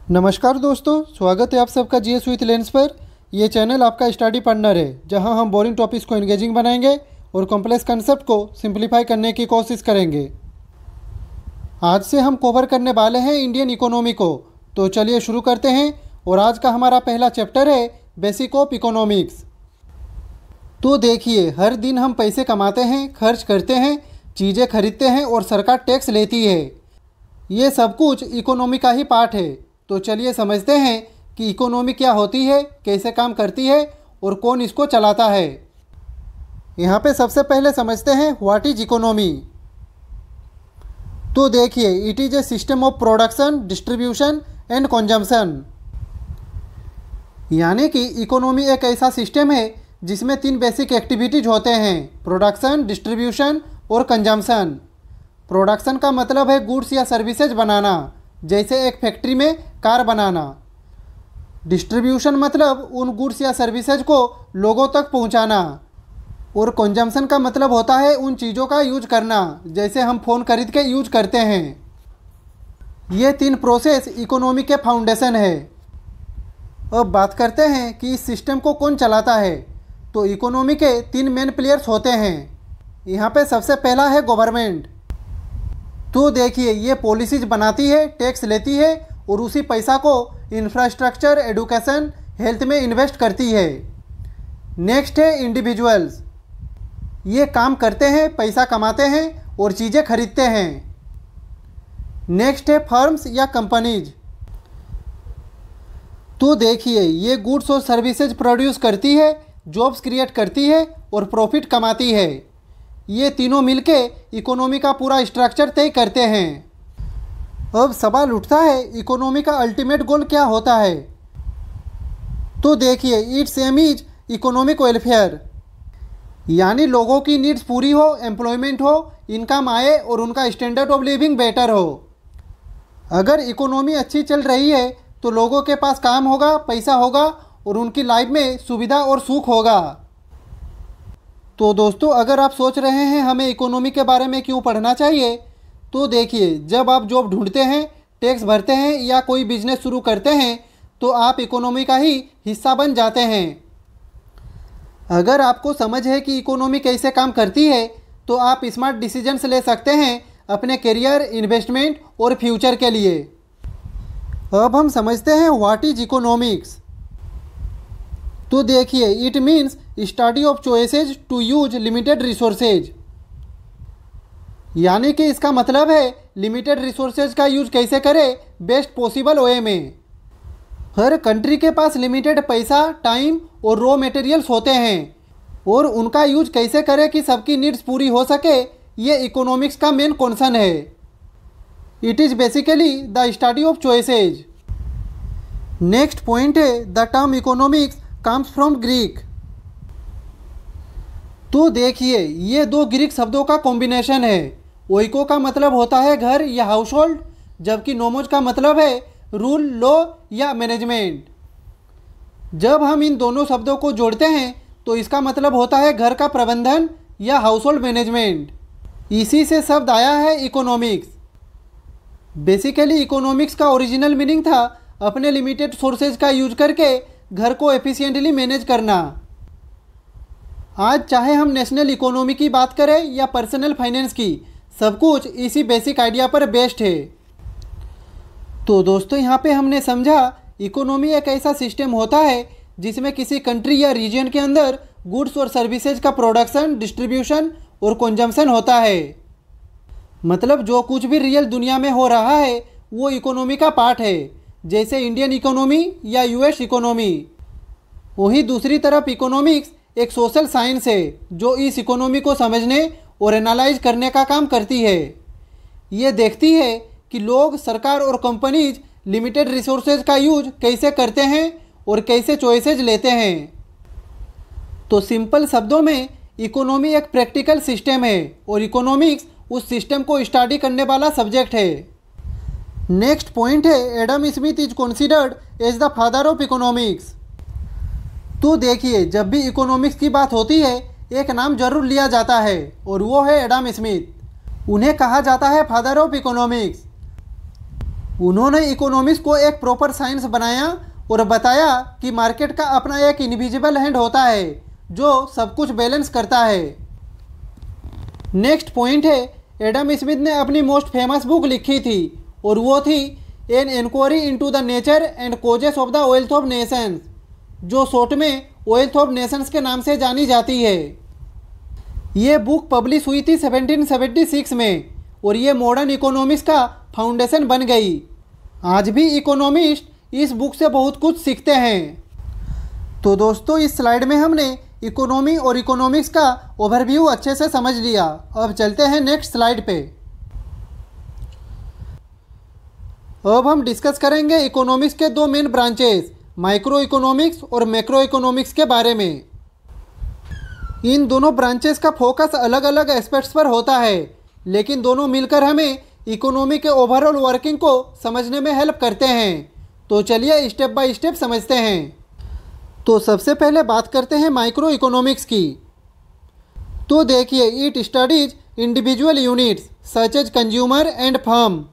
नमस्कार दोस्तों, स्वागत है आप सबका जीएस विथ लेंस पर। यह चैनल आपका स्टडी पार्टनर है, जहां हम बोरिंग टॉपिक्स को एंगेजिंग बनाएंगे और कॉम्प्लेक्स कंसेप्ट को सिंप्लीफाई करने की कोशिश करेंगे। आज से हम कवर करने वाले हैं इंडियन इकोनॉमी को। तो चलिए शुरू करते हैं। और आज का हमारा पहला चैप्टर है बेसिक ऑफ इकोनॉमिक्स। तो देखिए, हर दिन हम पैसे कमाते हैं, खर्च करते हैं, चीज़ें खरीदते हैं और सरकार टैक्स लेती है। ये सब कुछ इकोनॉमी का ही पार्ट है। तो चलिए समझते हैं कि इकोनॉमी क्या होती है, कैसे काम करती है और कौन इसको चलाता है। यहाँ पे सबसे पहले समझते हैं व्हाट इज इकोनॉमी। तो देखिए, it is a system of production, distribution and consumption. यानी कि इकोनॉमी एक ऐसा सिस्टम है जिसमें 3 बेसिक एक्टिविटीज होते हैं: प्रोडक्शन, डिस्ट्रीब्यूशन और कंजम्पशन। प्रोडक्शन का मतलब है गुड्स या सर्विसेज बनाना, जैसे एक फैक्ट्री में कार बनाना। डिस्ट्रीब्यूशन मतलब उन गुड्स या सर्विसेज को लोगों तक पहुंचाना। और कंजम्पशन का मतलब होता है उन चीज़ों का यूज करना, जैसे हम फ़ोन खरीद के यूज करते हैं। ये 3 प्रोसेस इकोनॉमी के फाउंडेशन है। अब बात करते हैं कि इस सिस्टम को कौन चलाता है। तो इकोनॉमी के 3 मेन प्लेयर्स होते हैं। यहाँ पे सबसे पहला है गवर्नमेंट। तो देखिए, ये पॉलिसीज बनाती है, टैक्स लेती है और उसी पैसा को इंफ्रास्ट्रक्चर, एजुकेशन, हेल्थ में इन्वेस्ट करती है। नेक्स्ट है इंडिविजुअल्स। ये काम करते हैं, पैसा कमाते हैं और चीज़ें खरीदते हैं। नेक्स्ट है फर्म्स या कंपनीज। तो देखिए, ये गुड्स और सर्विसेज प्रोड्यूस करती है, जॉब्स क्रिएट करती है और प्रॉफिट कमाती है। ये तीनों मिलके इकोनॉमी का पूरा स्ट्रक्चर तय करते हैं। अब सवाल उठता है, इकोनॉमी का अल्टीमेट गोल क्या होता है। तो देखिए, its aim is economic welfare. यानी लोगों की नीड्स पूरी हो, एम्प्लॉयमेंट हो, इनकम आए और उनका स्टैंडर्ड ऑफ लिविंग बेटर हो। अगर इकोनॉमी अच्छी चल रही है तो लोगों के पास काम होगा, पैसा होगा और उनकी लाइफ में सुविधा और सुख होगा। तो दोस्तों, अगर आप सोच रहे हैं हमें इकोनॉमी के बारे में क्यों पढ़ना चाहिए, तो देखिए, जब आप जॉब ढूंढते हैं, टैक्स भरते हैं या कोई बिजनेस शुरू करते हैं तो आप इकोनॉमी का ही हिस्सा बन जाते हैं। अगर आपको समझ है कि इकोनॉमी कैसे काम करती है तो आप स्मार्ट डिसीजंस ले सकते हैं अपने करियर, इन्वेस्टमेंट और फ्यूचर के लिए। अब हम समझते हैं व्हाट इज इकोनॉमिक्स। तो देखिए, it means study of choices to use limited resources. यानी कि इसका मतलब है लिमिटेड रिसोर्सेज का यूज कैसे करें बेस्ट पॉसिबल वे में। हर कंट्री के पास लिमिटेड पैसा, टाइम और रॉ मटेरियल्स होते हैं और उनका यूज कैसे करें कि सबकी नीड्स पूरी हो सके, ये इकोनॉमिक्स का मेन कॉन्सर्न है। It is basically the study of choices. Next point है the term economics comes from Greek. तो देखिए, ये 2 ग्रीक शब्दों का कॉम्बिनेशन है। ओइको का मतलब होता है घर या हाउस होल्ड, जबकि नोमोज का मतलब है रूल, लॉ या मैनेजमेंट। जब हम इन दोनों शब्दों को जोड़ते हैं तो इसका मतलब होता है घर का प्रबंधन या हाउस होल्ड मैनेजमेंट। इसी से शब्द आया है इकोनॉमिक्स। बेसिकली इकोनॉमिक्स का ओरिजिनल मीनिंग था अपने लिमिटेड सोर्सेज का यूज करके घर को एफिशिएंटली मैनेज करना। आज चाहे हम नेशनल इकोनॉमी की बात करें या पर्सनल फाइनेंस की, सब कुछ इसी बेसिक आइडिया पर बेस्ड है। तो दोस्तों, यहाँ पे हमने समझा इकोनॉमी एक ऐसा सिस्टम होता है जिसमें किसी कंट्री या रीजन के अंदर गुड्स और सर्विसेज का प्रोडक्शन, डिस्ट्रीब्यूशन और कंजम्पशन होता है। मतलब जो कुछ भी रियल दुनिया में हो रहा है वो इकोनॉमी का पार्ट है, जैसे इंडियन इकोनॉमी या यूएस इकोनॉमी। वहीं दूसरी तरफ इकोनॉमिक्स एक सोशल साइंस है जो इस इकोनॉमी को समझने और एनालाइज करने का काम करती है। ये देखती है कि लोग, सरकार और कंपनीज लिमिटेड रिसोर्सेज का यूज कैसे करते हैं और कैसे चॉइसेज लेते हैं। तो सिंपल शब्दों में, इकोनॉमी एक प्रैक्टिकल सिस्टम है और इकोनॉमिक्स उस सिस्टम को स्टडी करने वाला सब्जेक्ट है। नेक्स्ट पॉइंट है Adam Smith is considered as the father of economics. तो देखिए, जब भी इकोनॉमिक्स की बात होती है एक नाम जरूर लिया जाता है और वो है एडम स्मिथ। उन्हें कहा जाता है फादर ऑफ इकोनॉमिक्स। उन्होंने इकोनॉमिक्स को एक प्रॉपर साइंस बनाया और बताया कि मार्केट का अपना एक इनविजिबल हैंड होता है जो सब कुछ बैलेंस करता है। नेक्स्ट पॉइंट है, एडम स्मिथ ने अपनी मोस्ट फेमस बुक लिखी थी और वो थी an inquiry into the nature and causes of the wealth of nations, जो शॉर्ट में वेल्थ ऑफ नेशंस के नाम से जानी जाती है। ये बुक पब्लिश हुई थी 1776 में और ये मॉडर्न इकोनॉमिक्स का फाउंडेशन बन गई। आज भी इकोनॉमिस्ट इस बुक से बहुत कुछ सीखते हैं। तो दोस्तों, इस स्लाइड में हमने इकोनॉमी और इकोनॉमिक्स का ओवरव्यू अच्छे से समझ लिया। अब चलते हैं नेक्स्ट स्लाइड पे। अब हम डिस्कस करेंगे इकोनॉमिक्स के दो मेन ब्रांचेस, माइक्रो इकोनॉमिक्स और मैक्रो इकोनॉमिक्स के बारे में। इन दोनों ब्रांचेस का फोकस अलग अलग एस्पेक्ट्स पर होता है, लेकिन दोनों मिलकर हमें इकोनॉमी के ओवरऑल वर्किंग को समझने में हेल्प करते हैं। तो चलिए स्टेप बाय स्टेप समझते हैं। तो सबसे पहले बात करते हैं माइक्रो इकोनॉमिक्स की। तो देखिए, it studies individual units such as consumer and firm,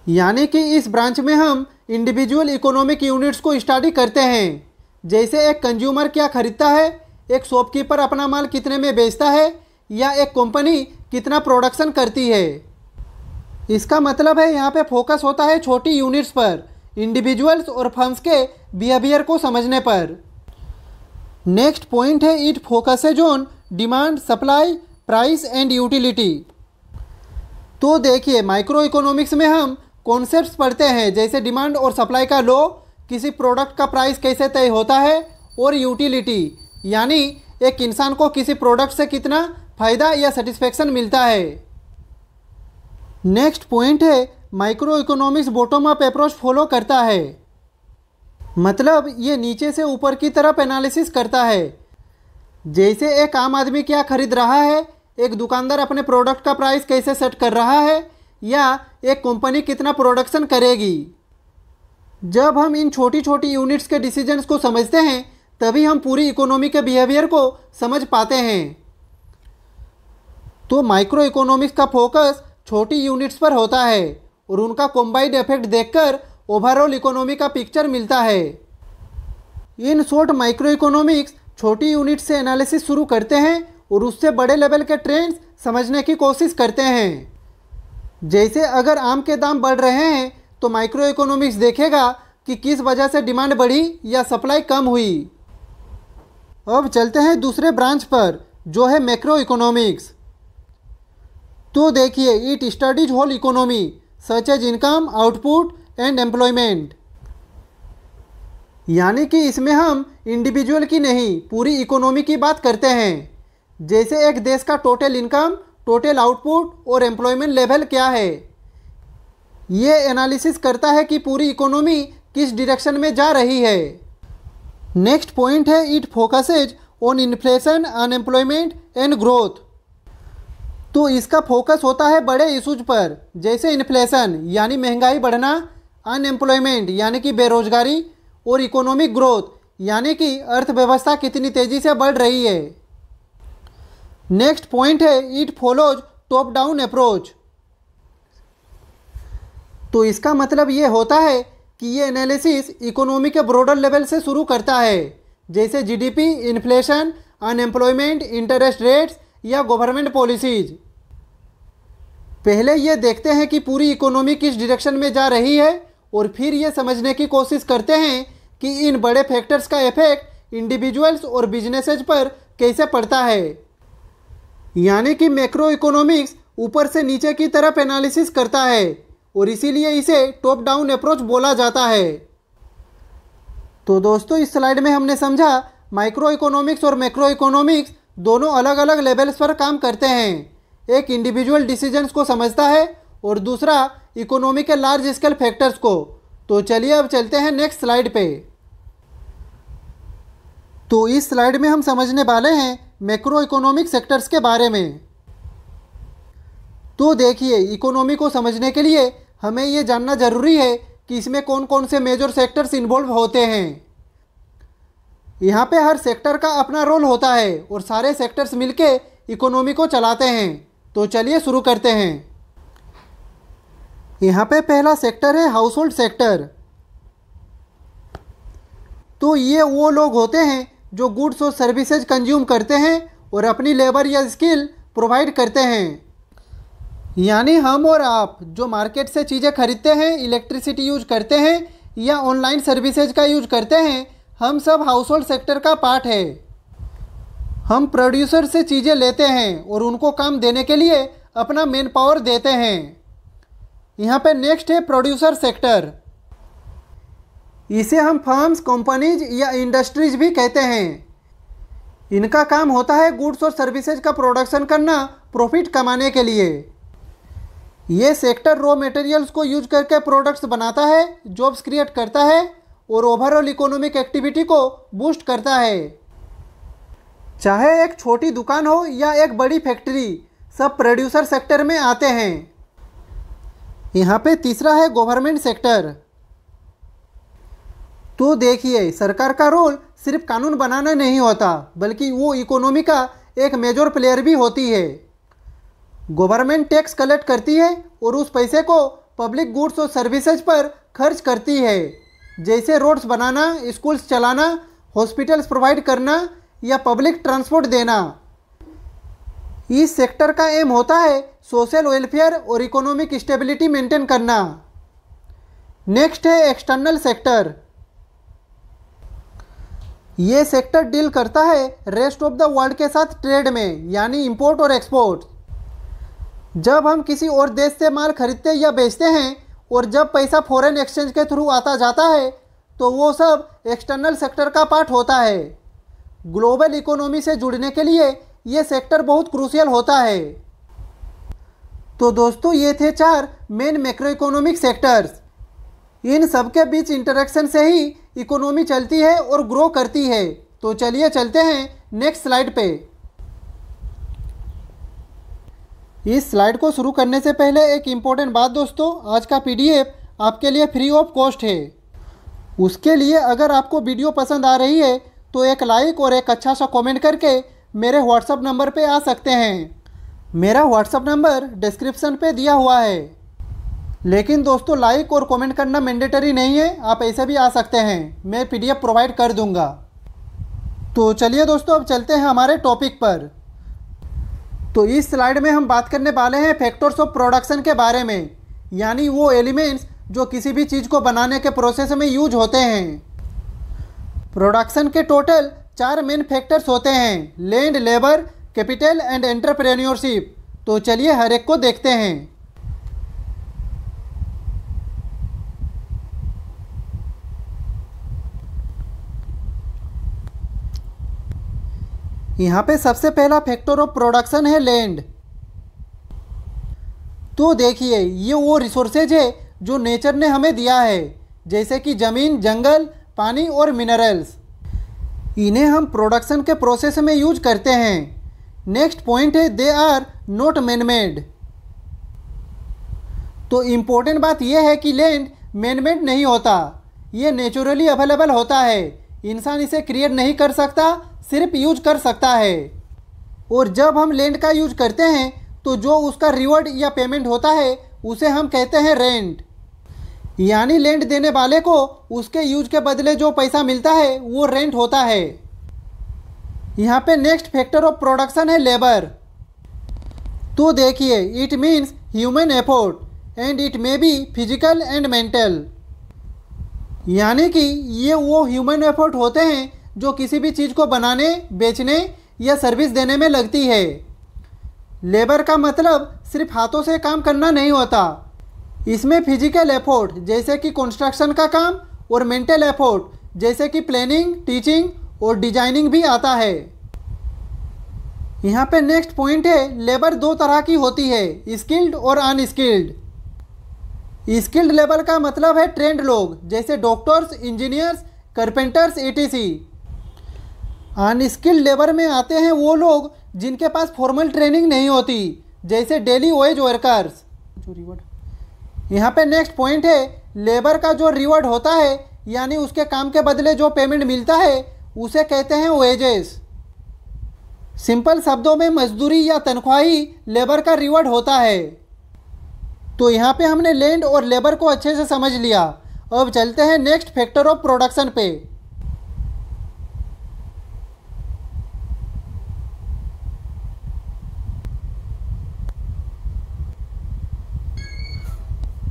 यानी कि इस ब्रांच में हम इंडिविजुअल इकोनॉमिक यूनिट्स को स्टडी करते हैं। जैसे एक कंज्यूमर क्या खरीदता है, एक शॉपकीपर अपना माल कितने में बेचता है, या एक कंपनी कितना प्रोडक्शन करती है। इसका मतलब है यहाँ पे फोकस होता है छोटी यूनिट्स पर, इंडिविजुअल्स और फर्म्स के बिहेवियर को समझने पर। नेक्स्ट पॉइंट है, it focuses on demand, supply, price and utility. तो देखिए, माइक्रो इकोनॉमिक्स में हम कॉन्सेप्ट्स पढ़ते हैं जैसे डिमांड और सप्लाई का लॉ, किसी प्रोडक्ट का प्राइस कैसे तय होता है, और यूटिलिटी यानी एक इंसान को किसी प्रोडक्ट से कितना फ़ायदा या सेटिस्फेक्शन मिलता है। नेक्स्ट पॉइंट है, micro economics bottom up approach follow करता है, मतलब ये नीचे से ऊपर की तरफ एनालिसिस करता है। जैसे एक आम आदमी क्या खरीद रहा है, एक दुकानदार अपने प्रोडक्ट का प्राइस कैसे सेट कर रहा है, या एक कंपनी कितना प्रोडक्शन करेगी। जब हम इन छोटी छोटी यूनिट्स के डिसीजंस को समझते हैं तभी हम पूरी इकोनॉमी के बिहेवियर को समझ पाते हैं। तो माइक्रो इकोनॉमिक्स का फोकस छोटी यूनिट्स पर होता है और उनका कॉम्बाइंड इफेक्ट देखकर ओवरऑल इकोनॉमी का पिक्चर मिलता है। इन शॉर्ट, माइक्रो इकोनॉमिक्स छोटी यूनिट से एनालिसिस शुरू करते हैं और उससे बड़े लेवल के ट्रेंड्स समझने की कोशिश करते हैं। जैसे अगर आम के दाम बढ़ रहे हैं तो माइक्रो इकोनॉमिक्स देखेगा कि किस वजह से डिमांड बढ़ी या सप्लाई कम हुई। अब चलते हैं दूसरे ब्रांच पर जो है मैक्रो इकोनॉमिक्स। तो देखिए, it studies whole economy such as income, output and employment, यानी कि इसमें हम इंडिविजुअल की नहीं पूरी इकोनॉमी की बात करते हैं। जैसे एक देश का टोटल इनकम, टोटल आउटपुट और एम्प्लॉयमेंट लेवल क्या है। ये एनालिसिस करता है कि पूरी इकोनॉमी किस डायरेक्शन में जा रही है। नेक्स्ट पॉइंट है, it focuses on inflation, unemployment and growth. तो इसका फोकस होता है बड़े इशूज पर, जैसे इन्फ्लेशन यानी महंगाई बढ़ना, अनएम्प्लॉयमेंट यानी कि बेरोजगारी, और इकोनॉमिक ग्रोथ यानी कि अर्थव्यवस्था कितनी तेज़ी से बढ़ रही है। नेक्स्ट पॉइंट है, it follows top down approach. तो इसका मतलब ये होता है कि ये एनालिसिस इकोनॉमी के ब्रॉडर लेवल से शुरू करता है, जैसे GDP, inflation, unemployment, interest rates या गवर्नमेंट पॉलिसीज। पहले ये देखते हैं कि पूरी इकोनॉमी किस डायरेक्शन में जा रही है और फिर ये समझने की कोशिश करते हैं कि इन बड़े फैक्टर्स का इफेक्ट इंडिविजुअल्स और बिजनेसेस पर कैसे पड़ता है। यानी कि मैक्रो इकोनॉमिक्स ऊपर से नीचे की तरफ एनालिसिस करता है और इसीलिए इसे टॉप डाउन अप्रोच बोला जाता है। तो दोस्तों, इस स्लाइड में हमने समझा माइक्रो इकोनॉमिक्स और मैक्रो इकोनॉमिक्स दोनों अलग अलग लेवल्स पर काम करते हैं। एक इंडिविजुअल डिसीजंस को समझता है और दूसरा इकोनॉमी के लार्ज स्केल फैक्टर्स को। तो चलिए अब चलते हैं नेक्स्ट स्लाइड पे। तो इस स्लाइड में हम समझने वाले हैं मैक्रो इकोनॉमिक सेक्टर्स के बारे में। तो देखिए, इकोनॉमी को समझने के लिए हमें ये जानना ज़रूरी है कि इसमें कौन कौन से मेजर सेक्टर्स इन्वॉल्व होते हैं। यहाँ पे हर सेक्टर का अपना रोल होता है और सारे सेक्टर्स मिलके इकोनॉमी को चलाते हैं। तो चलिए शुरू करते हैं। यहाँ पे पहला सेक्टर है हाउस होल्ड सेक्टर। तो ये वो लोग होते हैं जो गुड्स और सर्विसेज कंज्यूम करते हैं और अपनी लेबर या स्किल प्रोवाइड करते हैं। यानी हम और आप जो मार्केट से चीज़ें खरीदते हैं, इलेक्ट्रिसिटी यूज करते हैं या ऑनलाइन सर्विसेज का यूज करते हैं, हम सब हाउस होल्ड सेक्टर का पार्ट है। हम प्रोड्यूसर से चीज़ें लेते हैं और उनको काम देने के लिए अपना मैन पावर देते हैं। यहाँ पे नेक्स्ट है प्रोड्यूसर सेक्टर। इसे हम फर्म्स, कंपनीज या इंडस्ट्रीज भी कहते हैं। इनका काम होता है गुड्स और सर्विसेज का प्रोडक्शन करना प्रॉफिट कमाने के लिए। ये सेक्टर रॉ मटेरियल्स को यूज करके प्रोडक्ट्स बनाता है, जॉब्स क्रिएट करता है और ओवरऑल इकोनॉमिक एक्टिविटी को बूस्ट करता है। चाहे एक छोटी दुकान हो या एक बड़ी फैक्ट्री, सब प्रोड्यूसर सेक्टर में आते हैं। यहाँ पे तीसरा है गवर्नमेंट सेक्टर। तो देखिए, सरकार का रोल सिर्फ कानून बनाना नहीं होता, बल्कि वो इकोनॉमी का एक मेजर प्लेयर भी होती है। गवर्नमेंट टैक्स कलेक्ट करती है और उस पैसे को पब्लिक गुड्स और सर्विसेज पर खर्च करती है, जैसे रोड्स बनाना, स्कूल्स चलाना, हॉस्पिटल्स प्रोवाइड करना या पब्लिक ट्रांसपोर्ट देना। इस सेक्टर का एम होता है सोशल वेलफेयर और इकोनॉमिक स्टेबिलिटी मेंटेन करना। नेक्स्ट है एक्सटर्नल सेक्टर। ये सेक्टर डील करता है रेस्ट ऑफ द वर्ल्ड के साथ ट्रेड में, यानी इंपोर्ट और एक्सपोर्ट। जब हम किसी और देश से माल खरीदते या बेचते हैं और जब पैसा फॉरेन एक्सचेंज के थ्रू आता जाता है, तो वो सब एक्सटर्नल सेक्टर का पार्ट होता है। ग्लोबल इकोनॉमी से जुड़ने के लिए ये सेक्टर बहुत क्रूशियल होता है। तो दोस्तों, ये थे 4 मेन मैक्रो इकोनॉमिक सेक्टर्स। इन सब के बीच इंटरेक्शन से ही इकोनॉमी चलती है और ग्रो करती है। तो चलिए चलते हैं नेक्स्ट स्लाइड पे। इस स्लाइड को शुरू करने से पहले एक इम्पोर्टेंट बात दोस्तों, आज का पीडीएफ आपके लिए फ्री ऑफ कॉस्ट है। उसके लिए अगर आपको वीडियो पसंद आ रही है तो एक लाइक और एक अच्छा सा कमेंट करके मेरे व्हाट्सएप नंबर पे आ सकते हैं। मेरा व्हाट्सएप नंबर डिस्क्रिप्शन पे दिया हुआ है। लेकिन दोस्तों, लाइक और कमेंट करना मैंडेटरी नहीं है, आप ऐसे भी आ सकते हैं, मैं पीडीएफ प्रोवाइड कर दूंगा। तो चलिए दोस्तों, अब चलते हैं हमारे टॉपिक पर। तो इस स्लाइड में हम बात करने वाले हैं फैक्टर्स ऑफ प्रोडक्शन के बारे में, यानी वो एलिमेंट्स जो किसी भी चीज़ को बनाने के प्रोसेस में यूज होते हैं। प्रोडक्शन के टोटल 4 मेन फैक्टर्स होते हैं: land, labour, capital and entrepreneurship. तो चलिए हर एक को देखते हैं। यहाँ पे सबसे पहला फैक्टर ऑफ प्रोडक्शन है लैंड। तो देखिए, ये वो रिसोर्सेज है जो नेचर ने हमें दिया है, जैसे कि ज़मीन, जंगल, पानी और मिनरल्स। इन्हें हम प्रोडक्शन के प्रोसेस में यूज करते हैं। नेक्स्ट पॉइंट है they are not man made. तो इम्पोर्टेंट बात यह है कि लैंड मैन मेड नहीं होता, ये नेचुरली अवेलेबल होता है। इंसान इसे क्रिएट नहीं कर सकता, सिर्फ यूज कर सकता है। और जब हम लैंड का यूज करते हैं तो जो उसका रिवॉर्ड या पेमेंट होता है उसे हम कहते हैं रेंट। यानी लैंड देने वाले को उसके यूज के बदले जो पैसा मिलता है वो रेंट होता है। यहाँ पे नेक्स्ट फैक्टर ऑफ प्रोडक्शन है लेबर। तो देखिए, it means human effort and it may be physical and mental. यानी कि ये वो ह्यूमन एफर्ट होते हैं जो किसी भी चीज़ को बनाने, बेचने या सर्विस देने में लगती है। लेबर का मतलब सिर्फ हाथों से काम करना नहीं होता, इसमें फिजिकल एफर्ट जैसे कि कंस्ट्रक्शन का काम और मेंटल एफर्ट जैसे कि प्लानिंग, टीचिंग और डिजाइनिंग भी आता है। यहाँ पे नेक्स्ट पॉइंट है लेबर 2 तरह की होती है, स्किल्ड और अनस्किल्ड। स्किल्ड लेबर का मतलब है ट्रेंड लोग, जैसे doctors, engineers, carpenters etc। Unskilled labour में आते हैं वो लोग जिनके पास फॉर्मल ट्रेनिंग नहीं होती, जैसे डेली वेज वर्कर्स। यहाँ पे नेक्स्ट पॉइंट है लेबर का जो रिवॉर्ड होता है, यानी उसके काम के बदले जो पेमेंट मिलता है उसे कहते हैं वेजेस। सिंपल शब्दों में मजदूरी या तनख्वाही लेबर का रिवॉर्ड होता है। तो यहाँ पे हमने लैंड और लेबर को अच्छे से समझ लिया। अब चलते हैं नेक्स्ट फैक्टर ऑफ प्रोडक्शन पे।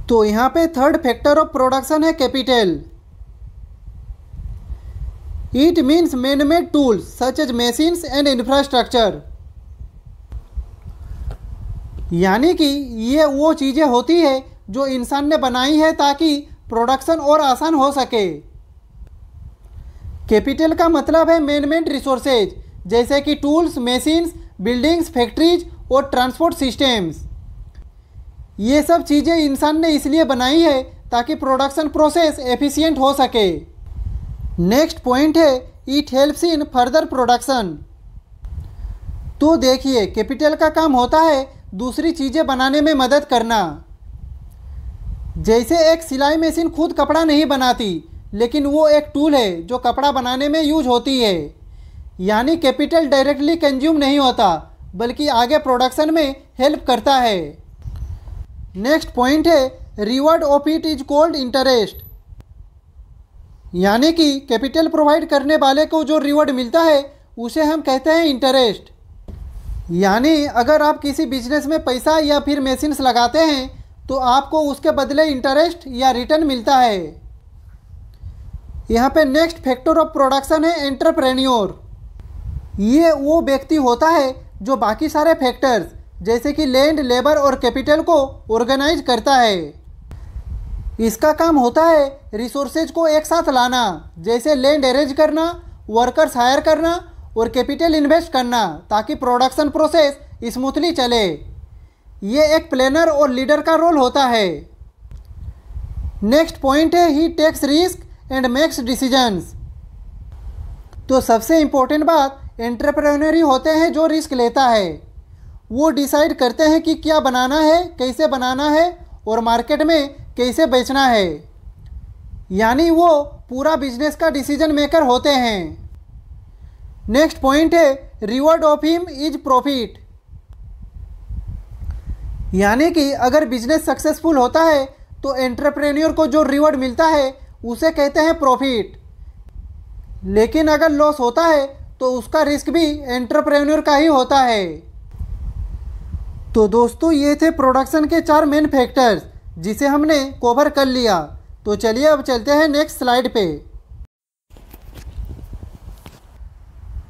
तो यहाँ पे थर्ड फैक्टर ऑफ प्रोडक्शन है capital. It means man made tools such as machines and infrastructure. यानी कि ये वो चीज़ें होती है जो इंसान ने बनाई है ताकि प्रोडक्शन और आसान हो सके। कैपिटल का मतलब है मैन मेड रिसोर्सेज, जैसे कि टूल्स, मशीन्स, बिल्डिंग्स, फैक्ट्रीज और ट्रांसपोर्ट सिस्टम्स। ये सब चीज़ें इंसान ने इसलिए बनाई है ताकि प्रोडक्शन प्रोसेस एफिशिएंट हो सके। नेक्स्ट पॉइंट है it helps in further production. तो देखिए, कैपिटल का काम होता है दूसरी चीज़ें बनाने में मदद करना। जैसे एक सिलाई मशीन खुद कपड़ा नहीं बनाती, लेकिन वो एक टूल है जो कपड़ा बनाने में यूज होती है। यानी कैपिटल डायरेक्टली कंज्यूम नहीं होता, बल्कि आगे प्रोडक्शन में हेल्प करता है। नेक्स्ट पॉइंट है reward of it is called interest. यानी कि कैपिटल प्रोवाइड करने वाले को जो रिवॉर्ड मिलता है उसे हम कहते हैं इंटरेस्ट। यानी अगर आप किसी बिजनेस में पैसा या फिर मशीन्स लगाते हैं तो आपको उसके बदले इंटरेस्ट या रिटर्न मिलता है। यहाँ पे नेक्स्ट फैक्टर ऑफ प्रोडक्शन है एंटरप्रेन्योर। ये वो व्यक्ति होता है जो बाकी सारे फैक्टर्स जैसे कि लैंड, लेबर और कैपिटल को ऑर्गेनाइज करता है। इसका काम होता है रिसोर्सेज को एक साथ लाना, जैसे लैंड अरेंज करना, वर्कर्स हायर करना और कैपिटल इन्वेस्ट करना, ताकि प्रोडक्शन प्रोसेस स्मूथली चले। ये एक प्लानर और लीडर का रोल होता है। नेक्स्ट पॉइंट है he takes risk and makes decisions. तो सबसे इम्पोर्टेंट बात एंटरप्रेन्योर ही होते हैं जो रिस्क लेता है। वो डिसाइड करते हैं कि क्या बनाना है, कैसे बनाना है और मार्केट में कैसे बेचना है। यानी वो पूरा बिजनेस का डिसीजन मेकर होते हैं। नेक्स्ट पॉइंट है reward of him is profit. यानी कि अगर बिजनेस सक्सेसफुल होता है तो एंटरप्रेन्योर को जो रिवॉर्ड मिलता है उसे कहते हैं प्रॉफिट। लेकिन अगर लॉस होता है तो उसका रिस्क भी एंटरप्रेन्योर का ही होता है। तो दोस्तों, ये थे प्रोडक्शन के 4 मेन फैक्टर्स जिसे हमने कवर कर लिया। तो चलिए अब चलते हैं नेक्स्ट स्लाइड पे।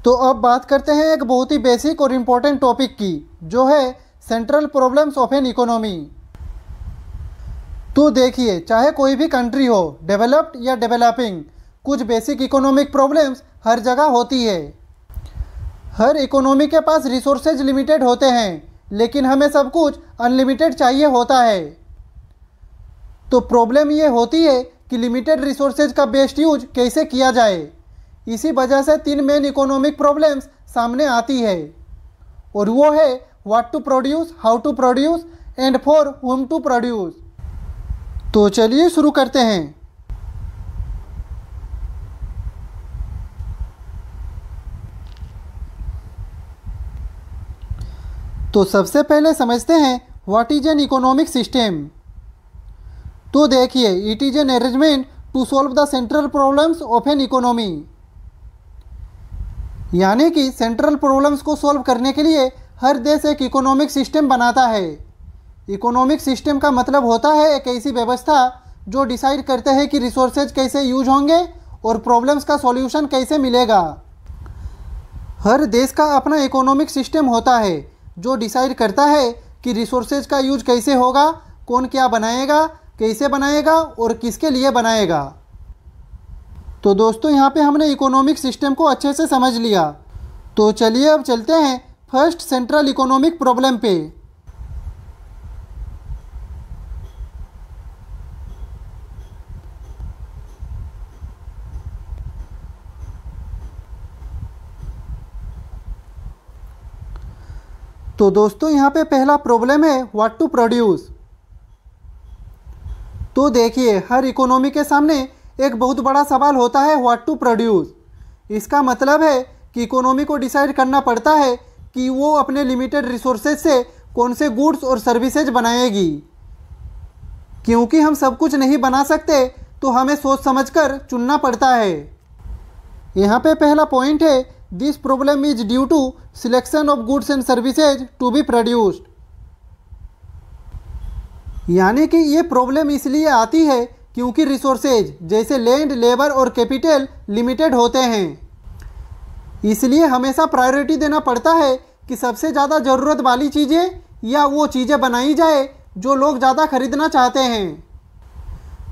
तो अब बात करते हैं एक बहुत ही बेसिक और इम्पोर्टेंट टॉपिक की, जो है central problems of an economy. तो देखिए, चाहे कोई भी कंट्री हो, डेवलप्ड या डेवलपिंग, कुछ बेसिक इकोनॉमिक प्रॉब्लम्स हर जगह होती है। हर इकोनॉमी के पास रिसोर्सेज लिमिटेड होते हैं, लेकिन हमें सब कुछ अनलिमिटेड चाहिए होता है। तो प्रॉब्लम ये होती है कि लिमिटेड रिसोर्सेज का बेस्ट यूज कैसे किया जाए। इसी वजह से 3 मेन इकोनॉमिक प्रॉब्लम्स सामने आती है, और वो है what to produce, how to produce and for whom to produce. तो चलिए शुरू करते हैं। तो सबसे पहले समझते हैं what is an economic system. तो देखिए, it is an arrangement to solve the central problems of an economy. यानी कि सेंट्रल प्रॉब्लम्स को सॉल्व करने के लिए हर देश एक इकोनॉमिक सिस्टम बनाता है। इकोनॉमिक सिस्टम का मतलब होता है एक ऐसी व्यवस्था जो डिसाइड करते हैं कि रिसोर्सेज कैसे यूज होंगे और प्रॉब्लम्स का सॉल्यूशन कैसे मिलेगा। हर देश का अपना इकोनॉमिक सिस्टम होता है जो डिसाइड करता है कि रिसोर्सेज का यूज कैसे होगा, कौन क्या बनाएगा, कैसे बनाएगा और किसके लिए बनाएगा। तो दोस्तों, यहाँ पे हमने इकोनॉमिक सिस्टम को अच्छे से समझ लिया। तो चलिए अब चलते हैं फर्स्ट सेंट्रल इकोनॉमिक प्रॉब्लम पे। तो दोस्तों, यहाँ पे पहला प्रॉब्लम है व्हाट टू प्रोड्यूस। तो देखिए, हर इकोनॉमी के सामने एक बहुत बड़ा सवाल होता है व्हाट टू प्रोड्यूस। इसका मतलब है कि इकोनॉमी को डिसाइड करना पड़ता है कि वो अपने लिमिटेड रिसोर्सेज से कौन से गुड्स और सर्विसेज बनाएगी। क्योंकि हम सब कुछ नहीं बना सकते तो हमें सोच समझकर चुनना पड़ता है। यहाँ पे पहला पॉइंट है, this problem is due to selection of goods and services to be produced. यानी कि ये प्रॉब्लम इसलिए आती है क्योंकि रिसोर्सेज जैसे लैंड, लेबर और कैपिटल लिमिटेड होते हैं। इसलिए हमेशा प्रायोरिटी देना पड़ता है कि सबसे ज़्यादा ज़रूरत वाली चीज़ें या वो चीज़ें बनाई जाए जो लोग ज़्यादा खरीदना चाहते हैं।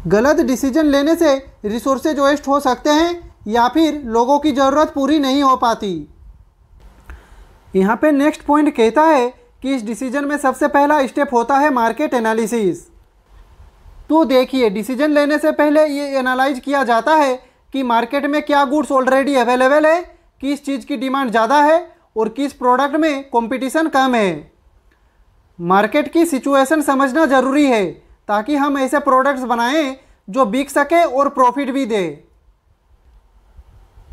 गलत डिसीजन लेने से रिसोर्सेज वेस्ट हो सकते हैं या फिर लोगों की ज़रूरत पूरी नहीं हो पाती। यहाँ पे नेक्स्ट पॉइंट कहता है कि इस डिसीजन में सबसे पहला स्टेप होता है मार्केट एनालिसिस। तो देखिए, डिसीजन लेने से पहले ये एनालाइज किया जाता है कि मार्केट में क्या गुड्स ऑलरेडी अवेलेबल है, किस चीज़ की डिमांड ज़्यादा है और किस प्रोडक्ट में कंपटीशन कम है। मार्केट की सिचुएशन समझना ज़रूरी है ताकि हम ऐसे प्रोडक्ट्स बनाएं जो बिक सके और प्रॉफिट भी दे।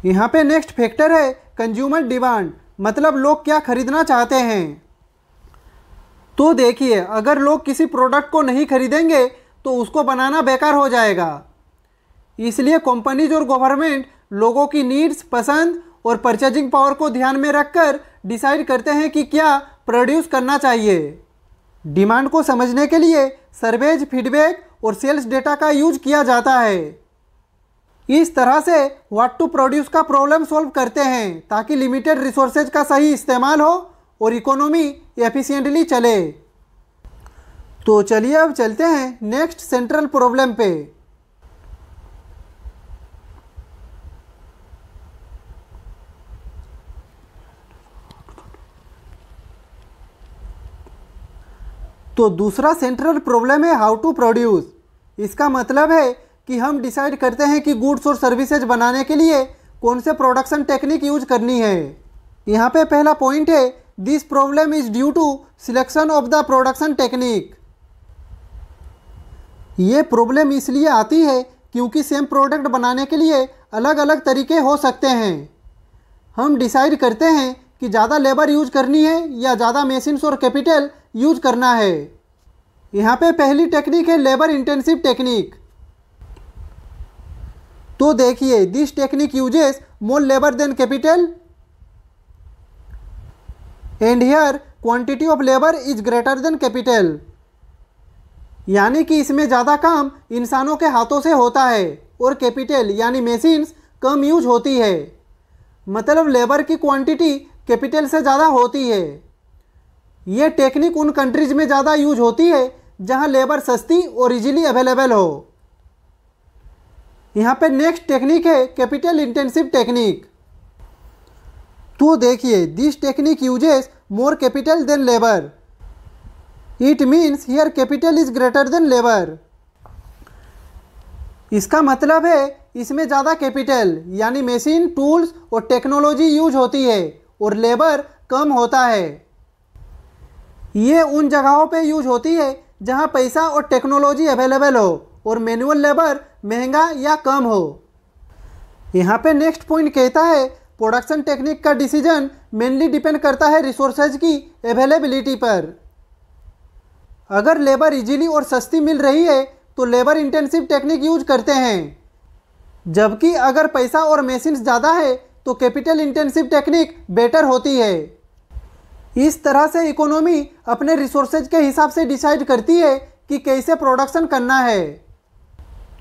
यहाँ पे नेक्स्ट फैक्टर है कंज्यूमर डिमांड, मतलब लोग क्या खरीदना चाहते हैं। तो देखिए, अगर लोग किसी प्रोडक्ट को नहीं खरीदेंगे तो उसको बनाना बेकार हो जाएगा। इसलिए कंपनीज और गवर्नमेंट लोगों की नीड्स, पसंद और परचेजिंग पावर को ध्यान में रखकर डिसाइड करते हैं कि क्या प्रोड्यूस करना चाहिए। डिमांड को समझने के लिए सर्वेज, फीडबैक और सेल्स डेटा का यूज किया जाता है। इस तरह से व्हाट टू प्रोड्यूस का प्रॉब्लम सॉल्व करते हैं ताकि लिमिटेड रिसोर्सेज का सही इस्तेमाल हो और इकोनॉमी एफिशिएंटली चले। तो चलिए अब चलते हैं नेक्स्ट सेंट्रल प्रॉब्लम पे। तो दूसरा सेंट्रल प्रॉब्लम है हाउ टू प्रोड्यूस। इसका मतलब है कि हम डिसाइड करते हैं कि गुड्स और सर्विसेज बनाने के लिए कौन से प्रोडक्शन टेक्निक यूज करनी है। यहाँ पे पहला पॉइंट है, this problem is due to selection of the production technique. ये प्रॉब्लम इसलिए आती है क्योंकि सेम प्रोडक्ट बनाने के लिए अलग अलग तरीके हो सकते हैं। हम डिसाइड करते हैं कि ज़्यादा लेबर यूज करनी है या ज़्यादा मशीन्स और कैपिटल यूज करना है। यहाँ पे पहली टेक्निक है लेबर इंटेंसिव टेक्निक। तो देखिए, this technique uses more labour than capital and here quantity of labour is greater than capital. यानी कि इसमें ज़्यादा काम इंसानों के हाथों से होता है और कैपिटल यानी मशीन्स कम यूज होती है। मतलब लेबर की क्वांटिटी कैपिटल से ज़्यादा होती है। ये टेक्निक उन कंट्रीज में ज़्यादा यूज होती है जहां लेबर सस्ती और इजीली अवेलेबल हो। यहाँ पे नेक्स्ट टेक्निक है कैपिटल इंटेंसिव टेक्निक। तो देखिए, this technique uses more capital than labour. It means here capital is greater than labour. इसका मतलब है इसमें ज़्यादा कैपिटल यानी मशीन, टूल्स और टेक्नोलॉजी यूज होती है और लेबर कम होता है। ये उन जगहों पे यूज होती है जहां पैसा और टेक्नोलॉजी अवेलेबल हो और मैनुअल लेबर महंगा या कम हो। यहाँ पे नेक्स्ट पॉइंट कहता है प्रोडक्शन टेक्निक का डिसीजन मेनली डिपेंड करता है रिसोर्सेज की अवेलेबिलिटी पर। अगर लेबर इजीली और सस्ती मिल रही है तो लेबर इंटेंसिव टेक्निक यूज करते हैं, जबकि अगर पैसा और मशीन्स ज़्यादा है तो कैपिटल इंटेंसिव टेक्निक बेटर होती है। इस तरह से इकोनॉमी अपने रिसोर्सेज के हिसाब से डिसाइड करती है कि कैसे प्रोडक्शन करना है।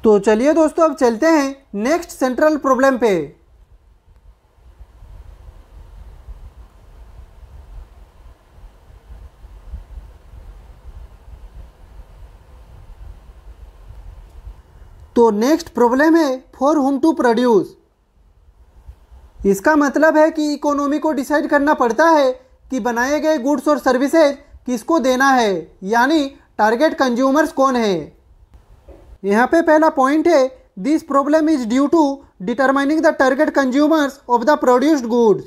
तो चलिए दोस्तों, अब चलते हैं नेक्स्ट सेंट्रल प्रॉब्लम पे। तो नेक्स्ट प्रॉब्लम है फॉर हुम टू प्रोड्यूस। इसका मतलब है कि इकोनॉमी को डिसाइड करना पड़ता है कि बनाए गए गुड्स और सर्विसेज किसको देना है, यानी टारगेट कंज्यूमर्स कौन है। यहाँ पे पहला पॉइंट है, this problem is due to determining the target consumers of the produced goods.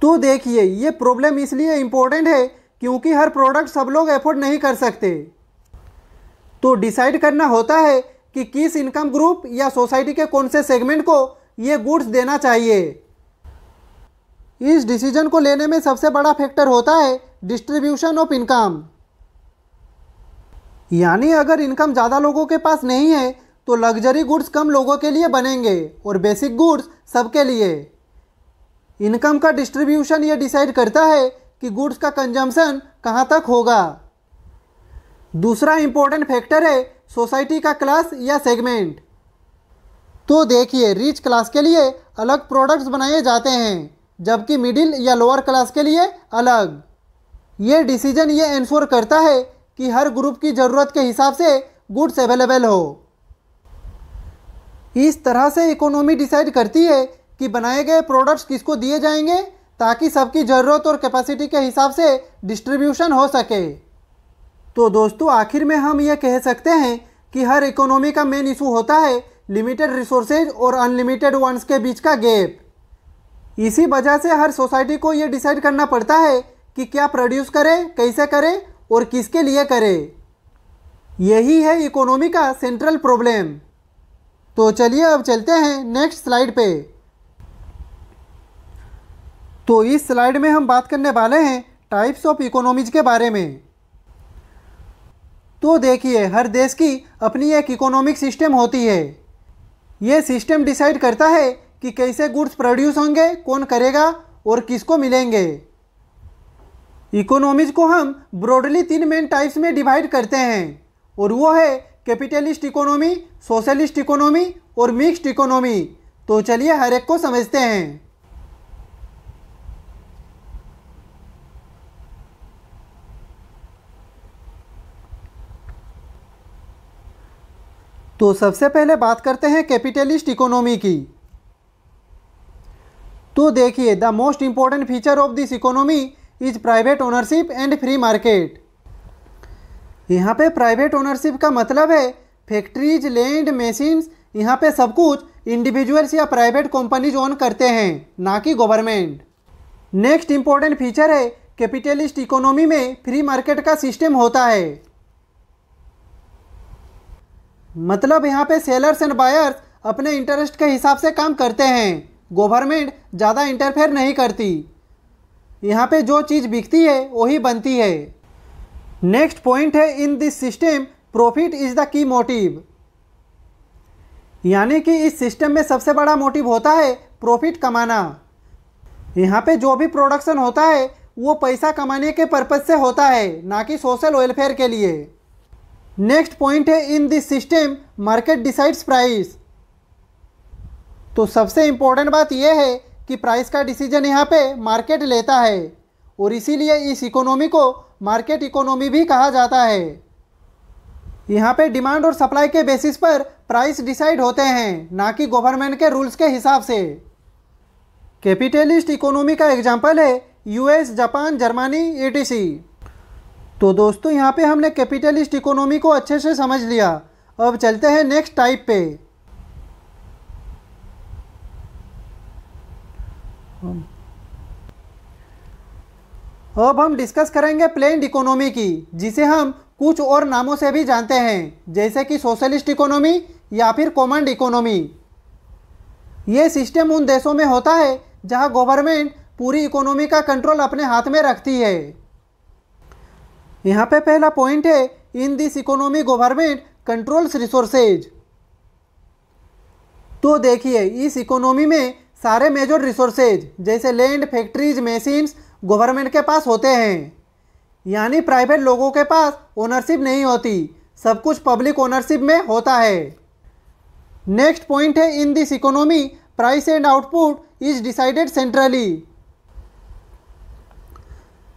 तो देखिए, ये प्रॉब्लम इसलिए इम्पोर्टेंट है क्योंकि हर प्रोडक्ट सब लोग एफोर्ड नहीं कर सकते। तो डिसाइड करना होता है कि किस इनकम ग्रुप या सोसाइटी के कौन से सेगमेंट को ये गुड्स देना चाहिए। इस डिसीजन को लेने में सबसे बड़ा फैक्टर होता है डिस्ट्रीब्यूशन ऑफ इनकम। यानी अगर इनकम ज़्यादा लोगों के पास नहीं है तो लग्जरी गुड्स कम लोगों के लिए बनेंगे और बेसिक गुड्स सबके लिए। इनकम का डिस्ट्रीब्यूशन ये डिसाइड करता है कि गुड्स का कंजम्पशन कहाँ तक होगा। दूसरा इंपॉर्टेंट फैक्टर है सोसाइटी का क्लास या सेगमेंट। तो देखिए, रिच क्लास के लिए अलग प्रोडक्ट्स बनाए जाते हैं, जबकि मिडिल या लोअर क्लास के लिए अलग। ये डिसीजन ये इंश्योर करता है कि हर ग्रुप की ज़रूरत के हिसाब से गुड्स अवेलेबल हो। इस तरह से इकोनॉमी डिसाइड करती है कि बनाए गए प्रोडक्ट्स किसको दिए जाएंगे, ताकि सबकी ज़रूरत और कैपेसिटी के हिसाब से डिस्ट्रीब्यूशन हो सके। तो दोस्तों, आखिर में हम ये कह सकते हैं कि हर इकोनॉमी का मेन इशू होता है लिमिटेड रिसोर्सेज और अनलिमिटेड वंस के बीच का गैप। इसी वजह से हर सोसाइटी को ये डिसाइड करना पड़ता है कि क्या प्रोड्यूस करे, कैसे करे और किसके लिए करे। यही है इकोनॉमी का सेंट्रल प्रॉब्लम। तो चलिए अब चलते हैं नेक्स्ट स्लाइड पे। तो इस स्लाइड में हम बात करने वाले हैं टाइप्स ऑफ इकोनॉमीज के बारे में। तो देखिए, हर देश की अपनी एक इकोनॉमिक सिस्टम होती है। ये सिस्टम डिसाइड करता है कि कैसे गुड्स प्रोड्यूस होंगे, कौन करेगा और किसको मिलेंगे। इकोनॉमीज को हम ब्रॉडली 3 मेन टाइप्स में डिवाइड करते हैं, और वो है कैपिटलिस्ट इकोनॉमी, सोशलिस्ट इकोनॉमी और मिक्स्ड इकोनॉमी। तो चलिए हर एक को समझते हैं। तो सबसे पहले बात करते हैं कैपिटलिस्ट इकोनॉमी की। तो देखिए, the most important feature of this economy is private ownership and free market. यहाँ पे प्राइवेट ओनरशिप का मतलब है फैक्ट्रीज, लैंड, मशीन्स, यहाँ पे सब कुछ इंडिविजुअल्स या प्राइवेट कंपनीज ओन करते हैं, ना कि गवर्नमेंट। नेक्स्ट इंपॉर्टेंट फीचर है कैपिटलिस्ट इकोनॉमी में फ्री मार्केट का सिस्टम होता है। मतलब यहाँ पे सेलर्स एंड बायर्स अपने इंटरेस्ट के हिसाब से काम करते हैं, गवर्नमेंट ज़्यादा इंटरफेयर नहीं करती। यहाँ पे जो चीज़ बिकती है वही बनती है। नेक्स्ट पॉइंट है, in this system profit is the key motive. यानी कि इस सिस्टम में सबसे बड़ा मोटिव होता है प्रॉफिट कमाना। यहाँ पे जो भी प्रोडक्शन होता है वो पैसा कमाने के पर्पज से होता है, ना कि सोशल वेलफेयर के लिए। नेक्स्ट पॉइंट है, in this system market decides price. तो सबसे इंपॉर्टेंट बात यह है कि प्राइस का डिसीजन यहाँ पे मार्केट लेता है, और इसीलिए इस इकोनॉमी को मार्केट इकोनॉमी भी कहा जाता है। यहाँ पे डिमांड और सप्लाई के बेसिस पर प्राइस डिसाइड होते हैं, ना कि गवर्नमेंट के रूल्स के हिसाब से। कैपिटलिस्ट इकोनॉमी का एग्जांपल है यूएस, जापान, जर्मनी, etc। तो दोस्तों, यहाँ पे हमने कैपिटलिस्ट इकोनॉमी को अच्छे से समझ लिया। अब चलते हैं नेक्स्ट टाइप पे। अब हम डिस्कस करेंगे प्लेन्ड इकोनॉमी की, जिसे हम कुछ और नामों से भी जानते हैं, जैसे कि सोशलिस्ट इकोनॉमी या फिर कॉमन इकोनॉमी। ये सिस्टम उन देशों में होता है जहां गवर्नमेंट पूरी इकोनॉमी का कंट्रोल अपने हाथ में रखती है। यहाँ पे पहला पॉइंट है, in this economy government controls resources. तो देखिए, इस इकोनॉमी में सारे मेजर रिसोर्सेज जैसे लैंड, फैक्ट्रीज, मशीन्स गवर्नमेंट के पास होते हैं। यानी प्राइवेट लोगों के पास ओनरशिप नहीं होती, सब कुछ पब्लिक ओनरशिप में होता है। नेक्स्ट पॉइंट है, in this economy price and output is decided centrally.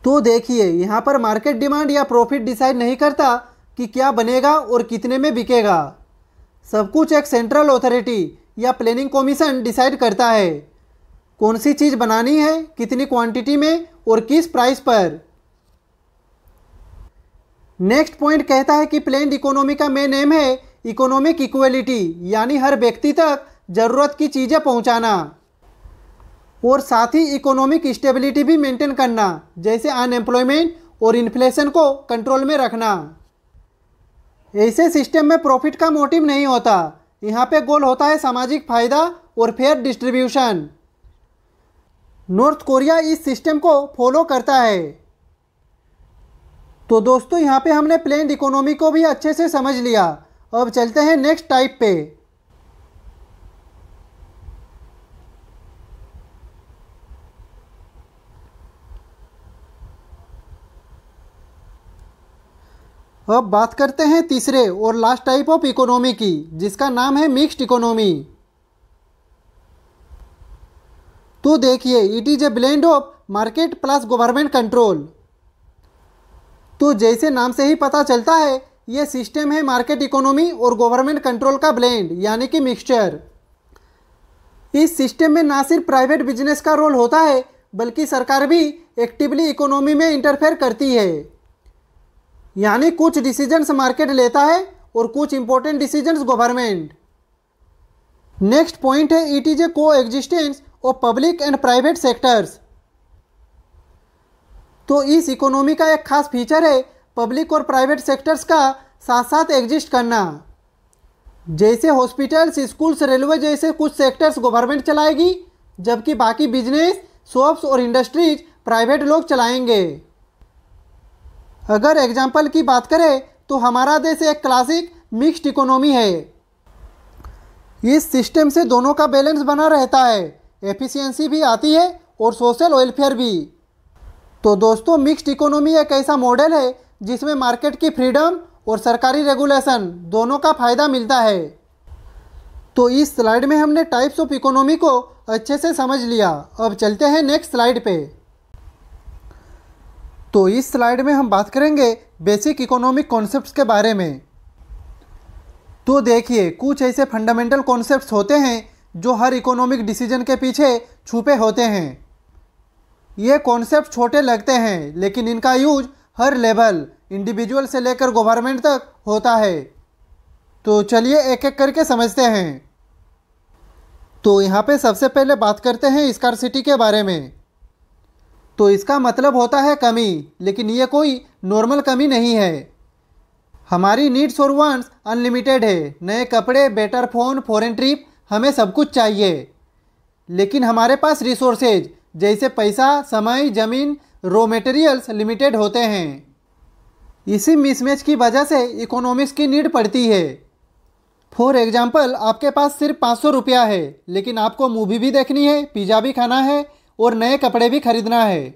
तो देखिए, यहाँ पर मार्केट डिमांड या प्रॉफिट डिसाइड नहीं करता कि क्या बनेगा और कितने में बिकेगा। सब कुछ एक सेंट्रल अथॉरिटी या प्लानिंग कमीशन डिसाइड करता है, कौन सी चीज़ बनानी है, कितनी क्वांटिटी में और किस प्राइस पर। नेक्स्ट पॉइंट कहता है कि प्लेन्ड इकोनॉमी का मेन एम है इकोनॉमिक इक्वलिटी, यानी हर व्यक्ति तक ज़रूरत की चीज़ें पहुंचाना, और साथ ही इकोनॉमिक स्टेबिलिटी भी मेंटेन करना, जैसे अनएम्प्लॉयमेंट और इन्फ्लेशन को कंट्रोल में रखना। ऐसे सिस्टम में प्रॉफिट का मोटिव नहीं होता, यहाँ पे गोल होता है सामाजिक फायदा और फेयर डिस्ट्रीब्यूशन। नॉर्थ कोरिया इस सिस्टम को फॉलो करता है। तो दोस्तों यहाँ पे हमने प्लेन्ड इकोनॉमी को भी अच्छे से समझ लिया। अब चलते हैं नेक्स्ट टाइप पे। अब बात करते हैं तीसरे और लास्ट टाइप ऑफ इकोनॉमी की, जिसका नाम है मिक्स्ड इकोनॉमी। तो देखिए, it is a blend of market plus government control. तो जैसे नाम से ही पता चलता है, ये सिस्टम है मार्केट इकोनॉमी और गवर्नमेंट कंट्रोल का ब्लेंड, यानी कि मिक्सचर। इस सिस्टम में ना सिर्फ प्राइवेट बिजनेस का रोल होता है, बल्कि सरकार भी एक्टिवली इकोनॉमी में इंटरफेयर करती है। यानी कुछ डिसीजंस मार्केट लेता है और कुछ important decisions government. Next point है, इट इज ए को existence of public and private sectors. तो इस इकोनॉमी का एक खास फीचर है पब्लिक और प्राइवेट सेक्टर्स का साथ साथ एग्जिस्ट करना। जैसे हॉस्पिटल्स, स्कूल्स, रेलवे जैसे कुछ सेक्टर्स गवर्नमेंट चलाएगी, जबकि बाकी बिजनेस, शॉप्स और इंडस्ट्रीज प्राइवेट लोग चलाएंगे। अगर एग्जाम्पल की बात करें तो हमारा देश एक क्लासिक मिक्स्ड इकोनॉमी है। इस सिस्टम से दोनों का बैलेंस बना रहता है, एफिशिएंसी भी आती है और सोशल वेलफेयर भी। तो दोस्तों, मिक्स्ड इकोनॉमी एक ऐसा मॉडल है जिसमें मार्केट की फ्रीडम और सरकारी रेगुलेशन दोनों का फ़ायदा मिलता है। तो इस स्लाइड में हमने टाइप्स ऑफ इकोनॉमी को अच्छे से समझ लिया। अब चलते हैं नेक्स्ट स्लाइड पे। तो इस स्लाइड में हम बात करेंगे बेसिक इकोनॉमिक कॉन्सेप्ट्स के बारे में। तो देखिए, कुछ ऐसे फंडामेंटल कॉन्सेप्ट्स होते हैं जो हर इकोनॉमिक डिसीजन के पीछे छुपे होते हैं। ये कॉन्सेप्ट छोटे लगते हैं, लेकिन इनका यूज हर लेवल, इंडिविजुअल से लेकर गवर्नमेंट तक होता है। तो चलिए एक एक करके समझते हैं। तो यहाँ पे सबसे पहले बात करते हैं स्कार्सिटी के बारे में। तो इसका मतलब होता है कमी, लेकिन ये कोई नॉर्मल कमी नहीं है। हमारी नीड्स और वांट्स अनलिमिटेड है। नए कपड़े, बेटर फ़ोन, फॉरेन ट्रिप, हमें सब कुछ चाहिए। लेकिन हमारे पास रिसोर्सेज जैसे पैसा, समय, ज़मीन, रॉ मटेरियल्स लिमिटेड होते हैं। इसी मिसमैच की वजह से इकोनॉमिक्स की नीड पड़ती है। फॉर एग्जाम्पल, आपके पास सिर्फ 500 रुपया है, लेकिन आपको मूवी भी देखनी है, पिज़्ज़ा भी खाना है और नए कपड़े भी खरीदना है।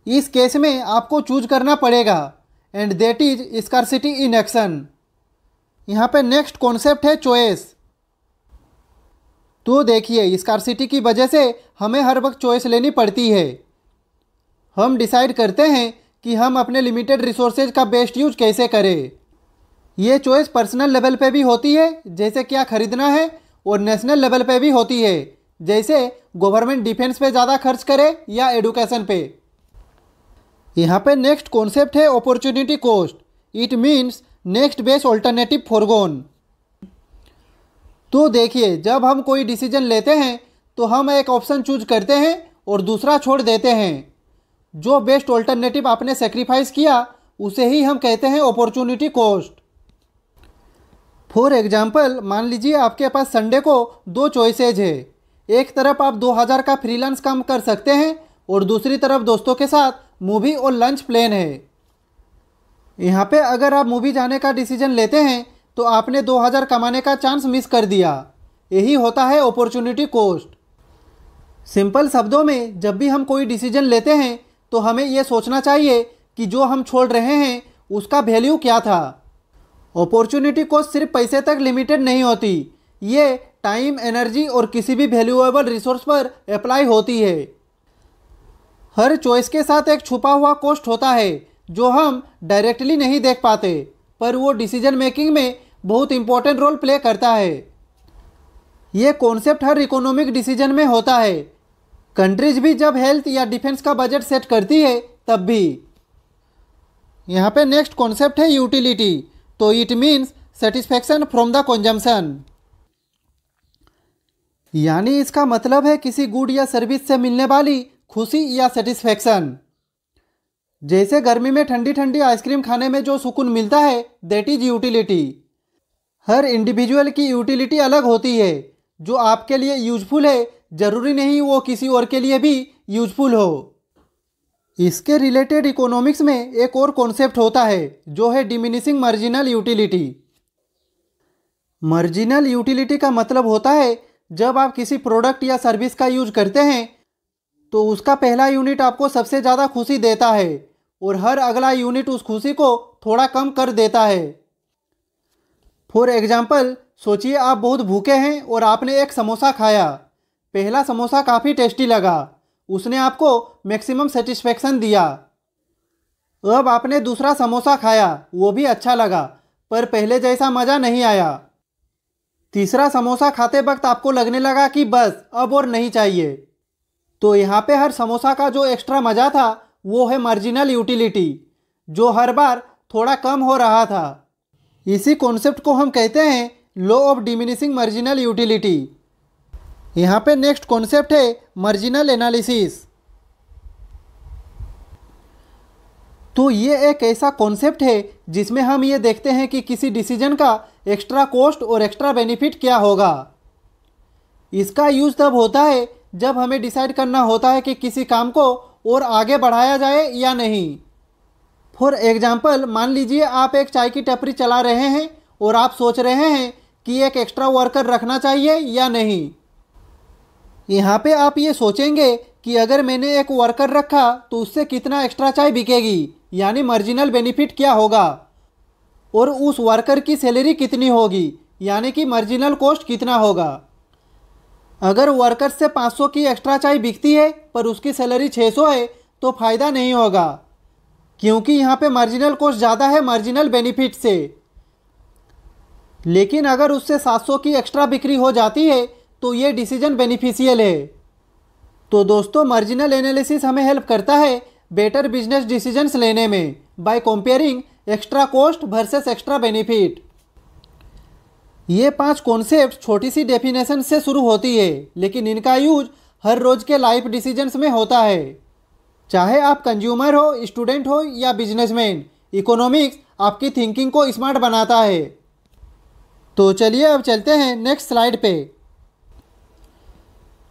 इस केस में आपको चूज करना पड़ेगा, and that is scarcity in action. यहाँ पे नेक्स्ट कॉन्सेप्ट है चॉइस। तो देखिए, स्कार्सिटी की वजह से हमें हर वक्त चॉइस लेनी पड़ती है। हम डिसाइड करते हैं कि हम अपने लिमिटेड रिसोर्सेज का बेस्ट यूज कैसे करें। ये चॉइस पर्सनल लेवल पे भी होती है, जैसे क्या खरीदना है, और नेशनल लेवल पे भी होती है, जैसे गवर्नमेंट डिफेंस पे ज़्यादा खर्च करे या एडुकेशन पे। यहाँ पे नेक्स्ट कॉन्सेप्ट है opportunity cost. It means next best alternative forgone. तो देखिए, जब हम कोई डिसीजन लेते हैं तो हम एक ऑप्शन चूज करते हैं और दूसरा छोड़ देते हैं। जो बेस्ट ऑल्टरनेटिव आपने सेक्रीफाइस किया, उसे ही हम कहते हैं अपॉर्चुनिटी कॉस्ट। फॉर एग्जाम्पल, मान लीजिए आपके पास संडे को 2 चॉइसेज है। एक तरफ आप 2000 का फ्रीलांस काम कर सकते हैं और दूसरी तरफ दोस्तों के साथ मूवी और लंच प्लान है। यहाँ पे अगर आप मूवी जाने का डिसीजन लेते हैं तो आपने 2000 कमाने का चांस मिस कर दिया। यही होता है अपॉर्चुनिटी कॉस्ट। सिंपल शब्दों में, जब भी हम कोई डिसीजन लेते हैं तो हमें यह सोचना चाहिए कि जो हम छोड़ रहे हैं उसका वैल्यू क्या था। अपॉर्चुनिटी कॉस्ट सिर्फ पैसे तक लिमिटेड नहीं होती, ये टाइम, एनर्जी और किसी भी वैल्यूएबल रिसोर्स पर अप्लाई होती है। हर चॉइस के साथ एक छुपा हुआ कॉस्ट होता है जो हम डायरेक्टली नहीं देख पाते, पर वो डिसीजन मेकिंग में बहुत इंपॉर्टेंट रोल प्ले करता है। ये कॉन्सेप्ट हर इकोनॉमिक डिसीजन में होता है। कंट्रीज भी जब हेल्थ या डिफेंस का बजट सेट करती है तब भी। यहाँ पे नेक्स्ट कॉन्सेप्ट है यूटिलिटी। तो it means satisfaction from the consumption. यानी इसका मतलब है किसी गुड या सर्विस से मिलने वाली खुशी या सेटिस्फैक्शन। जैसे गर्मी में ठंडी ठंडी आइसक्रीम खाने में जो सुकून मिलता है, that is utility. Her individual की यूटिलिटी अलग होती है। जो आपके लिए यूजफुल है, जरूरी नहीं वो किसी और के लिए भी यूजफुल हो। इसके रिलेटेड इकोनॉमिक्स में एक और कॉन्सेप्ट होता है जो है diminishing marginal utility. Marginal utility का मतलब होता है जब आप किसी प्रोडक्ट या सर्विस का यूज करते हैं तो उसका पहला यूनिट आपको सबसे ज़्यादा खुशी देता है और हर अगला यूनिट उस खुशी को थोड़ा कम कर देता है। फॉर एग्जाम्पल, सोचिए आप बहुत भूखे हैं और आपने एक समोसा खाया। पहला समोसा काफ़ी टेस्टी लगा, उसने आपको मैक्सिमम सेटिस्फेक्शन दिया। अब आपने दूसरा समोसा खाया, वो भी अच्छा लगा पर पहले जैसा मज़ा नहीं आया। तीसरा समोसा खाते वक्त आपको लगने लगा कि बस अब और नहीं चाहिए। तो यहाँ पे हर समोसा का जो एक्स्ट्रा मज़ा था वो है मार्जिनल यूटिलिटी, जो हर बार थोड़ा कम हो रहा था। इसी कॉन्सेप्ट को हम कहते हैं law of diminishing marginal utility. यहाँ पे नेक्स्ट कॉन्सेप्ट है मार्जिनल एनालिसिस। तो ये एक ऐसा कॉन्सेप्ट है जिसमें हम ये देखते हैं कि किसी डिसीजन का एक्स्ट्रा कॉस्ट और एक्स्ट्रा बेनिफिट क्या होगा। इसका यूज़ तब होता है जब हमें डिसाइड करना होता है कि किसी काम को और आगे बढ़ाया जाए या नहीं। फॉर एग्जाम्पल, मान लीजिए आप एक चाय की टपरी चला रहे हैं और आप सोच रहे हैं कि एक एक्स्ट्रा वर्कर रखना चाहिए या नहीं। यहाँ पे आप ये सोचेंगे कि अगर मैंने एक वर्कर रखा तो उससे कितना एक्स्ट्रा चाय बिकेगी, यानी मार्जिनल बेनिफिट क्या होगा, और उस वर्कर की सैलरी कितनी होगी, यानी कि मार्जिनल कॉस्ट कितना होगा। अगर वर्कर से 500 की एक्स्ट्रा चाय बिकती है पर उसकी सैलरी 600 है तो फ़ायदा नहीं होगा, क्योंकि यहाँ पे मार्जिनल कॉस्ट ज़्यादा है मार्जिनल बेनिफिट से। लेकिन अगर उससे 700 की एक्स्ट्रा बिक्री हो जाती है तो ये डिसीजन बेनिफिशियल है। तो दोस्तों, मार्जिनल एनालिसिस हमें हेल्प करता है बेटर बिजनेस डिसीजंस लेने में by comparing extra cost versus extra benefit. ये 5 कॉन्सेप्ट छोटी सी डेफिनेशन से शुरू होती है, लेकिन इनका यूज हर रोज़ के लाइफ डिसीजंस में होता है। चाहे आप कंज्यूमर हो, स्टूडेंट हो या बिजनेसमैन, इकोनॉमिक्स आपकी थिंकिंग को स्मार्ट बनाता है। तो चलिए अब चलते हैं नेक्स्ट स्लाइड पे।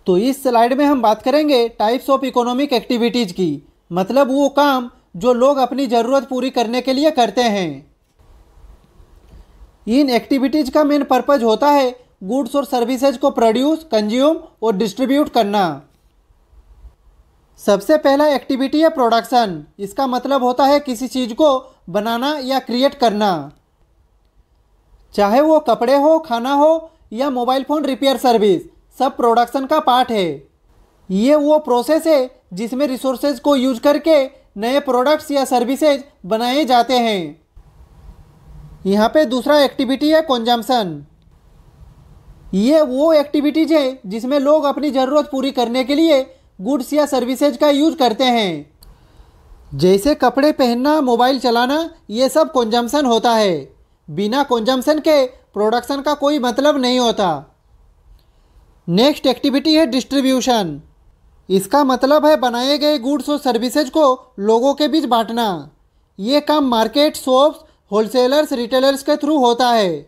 तो इस स्लाइड में हम बात करेंगे टाइप्स ऑफ इकोनॉमिक एक्टिविटीज़ की, मतलब वो काम जो लोग अपनी ज़रूरत पूरी करने के लिए करते हैं। इन एक्टिविटीज़ का मेन पर्पज होता है गुड्स और सर्विसेज को प्रोड्यूस, कंज्यूम और डिस्ट्रीब्यूट करना। सबसे पहला एक्टिविटी है प्रोडक्शन। इसका मतलब होता है किसी चीज़ को बनाना या क्रिएट करना, चाहे वो कपड़े हो, खाना हो या मोबाइल फ़ोन रिपेयर सर्विस, सब प्रोडक्शन का पार्ट है। ये वो प्रोसेस है जिसमें रिसोर्सेज को यूज करके नए प्रोडक्ट्स या सर्विसेज बनाए जाते हैं। यहाँ पे दूसरा एक्टिविटी है कंजम्पशन। ये वो एक्टिविटीज है जिसमें लोग अपनी ज़रूरत पूरी करने के लिए गुड्स या सर्विसेज का यूज करते हैं, जैसे कपड़े पहनना, मोबाइल चलाना, ये सब कंजम्पशन होता है। बिना कंजम्पशन के प्रोडक्शन का कोई मतलब नहीं होता। नेक्स्ट एक्टिविटी है डिस्ट्रीब्यूशन। इसका मतलब है बनाए गए गुड्स और सर्विसेज को लोगों के बीच बांटना। ये काम मार्केट, शॉप्स, होलसेलर्स, रिटेलर्स के थ्रू होता है।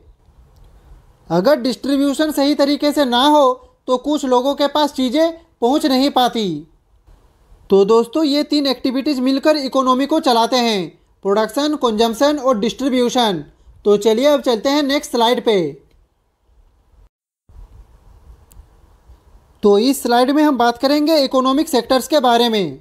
अगर डिस्ट्रीब्यूशन सही तरीके से ना हो तो कुछ लोगों के पास चीज़ें पहुंच नहीं पाती। तो दोस्तों, ये 3 एक्टिविटीज़ मिलकर इकोनॉमी को चलाते हैं, प्रोडक्शन, कंजम्पशन और डिस्ट्रीब्यूशन। तो चलिए अब चलते हैं नेक्स्ट स्लाइड पे। तो इस स्लाइड में हम बात करेंगे इकोनॉमिक सेक्टर्स के बारे में।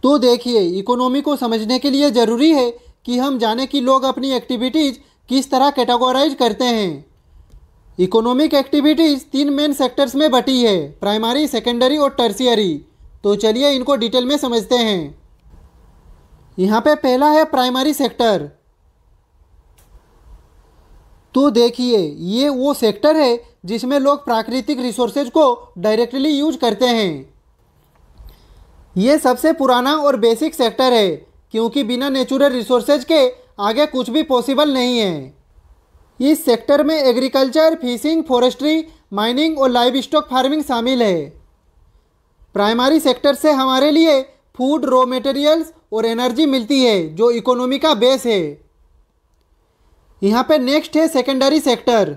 तो देखिए, इकोनॉमी को समझने के लिए ज़रूरी है कि हम जाने कि लोग अपनी एक्टिविटीज़ किस तरह कैटेगराइज करते हैं। इकोनॉमिक एक्टिविटीज़ 3 मेन सेक्टर्स में बटी है, प्राइमरी, सेकेंडरी और टर्शियरी। तो चलिए इनको डिटेल में समझते हैं। यहाँ पे पहला है प्राइमरी सेक्टर। तो देखिए, ये वो सेक्टर है जिसमें लोग प्राकृतिक रिसोर्सेज को डायरेक्टली यूज करते हैं। ये सबसे पुराना और बेसिक सेक्टर है, क्योंकि बिना नेचुरल रिसोर्सेज के आगे कुछ भी पॉसिबल नहीं है। इस सेक्टर में एग्रीकल्चर, फिशिंग, फॉरेस्ट्री, माइनिंग और लाइव स्टॉक फार्मिंग शामिल है। प्राइमरी सेक्टर से हमारे लिए फूड, रॉ मटेरियल्स और एनर्जी मिलती है, जो इकोनॉमी का बेस है। यहाँ पे नेक्स्ट है सेकेंडरी सेक्टर।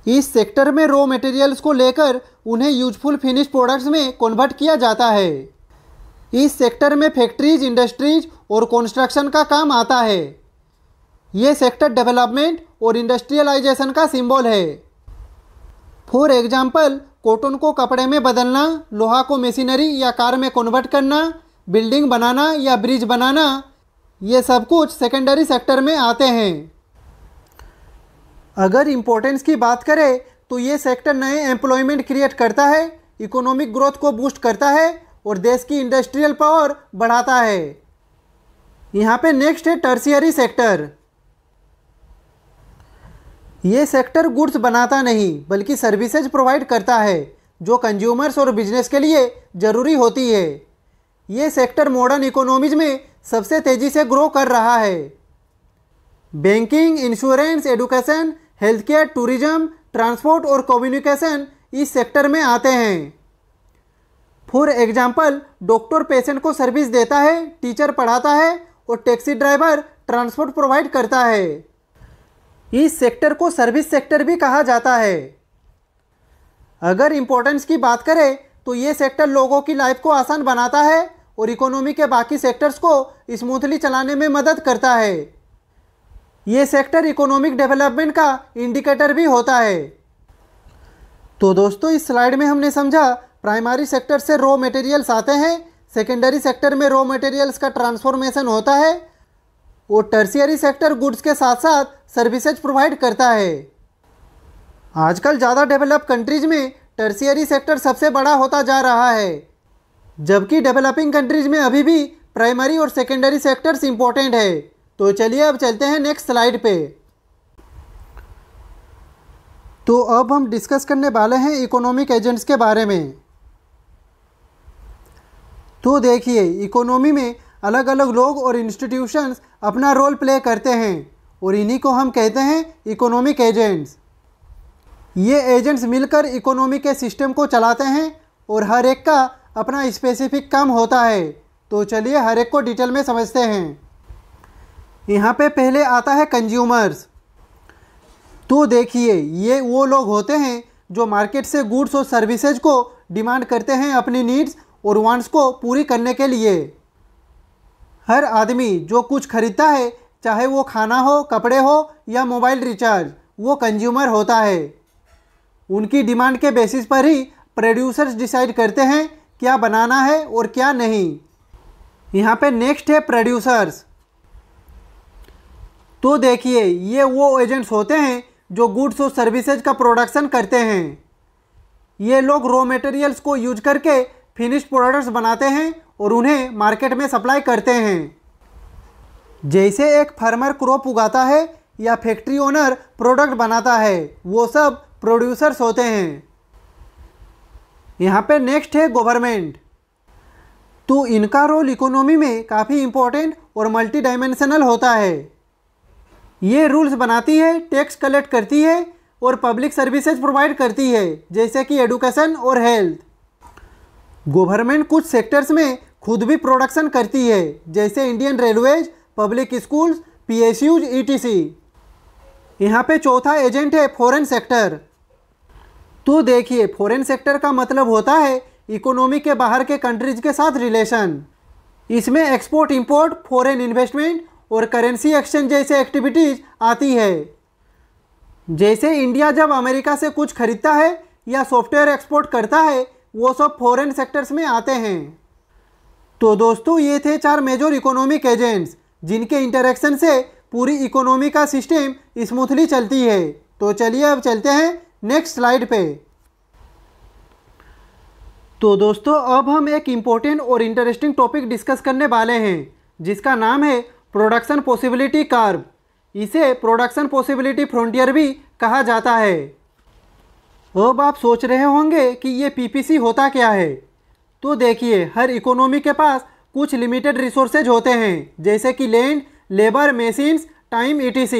इस सेक्टर में रॉ मटेरियल्स को लेकर उन्हें यूजफुल फिनिश प्रोडक्ट्स में कन्वर्ट किया जाता है। इस सेक्टर में फैक्ट्रीज, इंडस्ट्रीज और कंस्ट्रक्शन का काम आता है। ये सेक्टर डेवलपमेंट और इंडस्ट्रियलाइजेशन का सिंबल है। फॉर एग्जाम्पल, कॉटन को कपड़े में बदलना, लोहा को मशीनरी या कार में कन्वर्ट करना, बिल्डिंग बनाना या ब्रिज बनाना, ये सब कुछ सेकेंडरी सेक्टर में आते हैं। अगर इम्पोर्टेंस की बात करें तो ये सेक्टर नए एम्प्लॉयमेंट क्रिएट करता है, इकोनॉमिक ग्रोथ को बूस्ट करता है और देश की इंडस्ट्रियल पावर बढ़ाता है। यहाँ पे नेक्स्ट है टर्शियरी सेक्टर। ये सेक्टर गुड्स बनाता नहीं बल्कि सर्विसेज प्रोवाइड करता है जो कंज्यूमर्स और बिजनेस के लिए ज़रूरी होती है। ये सेक्टर मॉडर्न इकोनॉमीज में सबसे तेज़ी से ग्रो कर रहा है। Banking, insurance, education, health care, tourism, transport और कम्युनिकेशन इस सेक्टर में आते हैं। फॉर एग्जाम्पल, डॉक्टर पेशेंट को सर्विस देता है, टीचर पढ़ाता है और टैक्सी ड्राइवर ट्रांसपोर्ट प्रोवाइड करता है। इस सेक्टर को सर्विस सेक्टर भी कहा जाता है। अगर इम्पोर्टेंस की बात करें तो ये सेक्टर लोगों की लाइफ को आसान बनाता है और इकोनॉमी के बाकी सेक्टर्स को स्मूथली चलाने में मदद करता है। ये सेक्टर इकोनॉमिक डेवलपमेंट का इंडिकेटर भी होता है। तो दोस्तों, इस स्लाइड में हमने समझा प्राइमरी सेक्टर से रॉ मटेरियल्स आते हैं, सेकेंडरी सेक्टर में रॉ मटेरियल्स का ट्रांसफॉर्मेशन होता है और टर्शियरी सेक्टर गुड्स के साथ साथ सर्विसेज प्रोवाइड करता है। आजकल ज़्यादा डेवलप कंट्रीज में टर्शियरी सेक्टर सबसे बड़ा होता जा रहा है, जबकि डेवलपिंग कंट्रीज में अभी भी प्राइमरी और सेकेंडरी सेक्टर्स इंपॉर्टेंट है। तो चलिए अब चलते हैं नेक्स्ट स्लाइड पे। तो अब हम डिस्कस करने वाले हैं इकोनॉमिक एजेंट्स के बारे में। तो देखिए, इकोनॉमी में अलग अलग लोग और इंस्टीट्यूशंस अपना रोल प्ले करते हैं और इन्हीं को हम कहते हैं इकोनॉमिक एजेंट्स। ये एजेंट्स मिलकर इकोनॉमी के सिस्टम को चलाते हैं और हर एक का अपना स्पेसिफिक काम होता है। तो चलिए हर एक को डिटेल में समझते हैं। यहाँ पे पहले आता है कंज्यूमर्स। तो देखिए, ये वो लोग होते हैं जो मार्केट से गुड्स और सर्विसेज को डिमांड करते हैं अपनी नीड्स और वांट्स को पूरी करने के लिए। हर आदमी जो कुछ खरीदता है, चाहे वो खाना हो, कपड़े हो या मोबाइल रिचार्ज, वो कंज्यूमर होता है। उनकी डिमांड के बेसिस पर ही प्रोड्यूसर्स डिसाइड करते हैं क्या बनाना है और क्या नहीं। यहाँ पे नेक्स्ट है प्रोड्यूसर्स। तो देखिए, ये वो एजेंट्स होते हैं जो गुड्स और सर्विसेज का प्रोडक्शन करते हैं। ये लोग रॉ मटेरियल्स को यूज करके फिनिश्ड प्रोडक्ट्स बनाते हैं और उन्हें मार्केट में सप्लाई करते हैं। जैसे एक फार्मर क्रॉप उगाता है या फैक्ट्री ओनर प्रोडक्ट बनाता है, वो सब प्रोड्यूसर्स होते हैं। यहाँ पे नेक्स्ट है गवर्नमेंट। तो इनका रोल इकोनॉमी में काफ़ी इम्पोर्टेंट और मल्टी डायमेंशनल होता है। ये रूल्स बनाती है, टैक्स कलेक्ट करती है और पब्लिक सर्विसेज प्रोवाइड करती है, जैसे कि एजुकेशन और हेल्थ। गवर्नमेंट कुछ सेक्टर्स में खुद भी प्रोडक्शन करती है, जैसे Indian railways, public schools, PSUs ETC। यहाँ पे चौथा एजेंट है फॉरेन सेक्टर। तो देखिए, फॉरेन सेक्टर का मतलब होता है इकोनॉमी के बाहर के कंट्रीज के साथ रिलेशन। इसमें एक्सपोर्ट, इंपोर्ट, फॉरेन इन्वेस्टमेंट और करेंसी एक्सचेंज जैसे एक्टिविटीज़ आती है। जैसे इंडिया जब अमेरिका से कुछ खरीदता है या सॉफ्टवेयर एक्सपोर्ट करता है, वो सब फॉरेन सेक्टर्स में आते हैं। तो दोस्तों, ये थे 4 मेजर इकोनॉमिक एजेंट्स जिनके इंटरेक्शन से पूरी इकोनॉमी का सिस्टम स्मूथली चलती है। तो चलिए अब चलते हैं नेक्स्ट स्लाइड पे। तो दोस्तों, अब हम एक इम्पोर्टेंट और इंटरेस्टिंग टॉपिक डिस्कस करने वाले हैं, जिसका नाम है प्रोडक्शन पॉसिबिलिटी कर्व। इसे प्रोडक्शन पॉसिबिलिटी फ्रंटियर भी कहा जाता है। अब आप सोच रहे होंगे कि ये PPC होता क्या है। तो देखिए, हर इकोनॉमी के पास कुछ लिमिटेड रिसोर्सेज होते हैं, जैसे कि land, labour, machines, time ETC।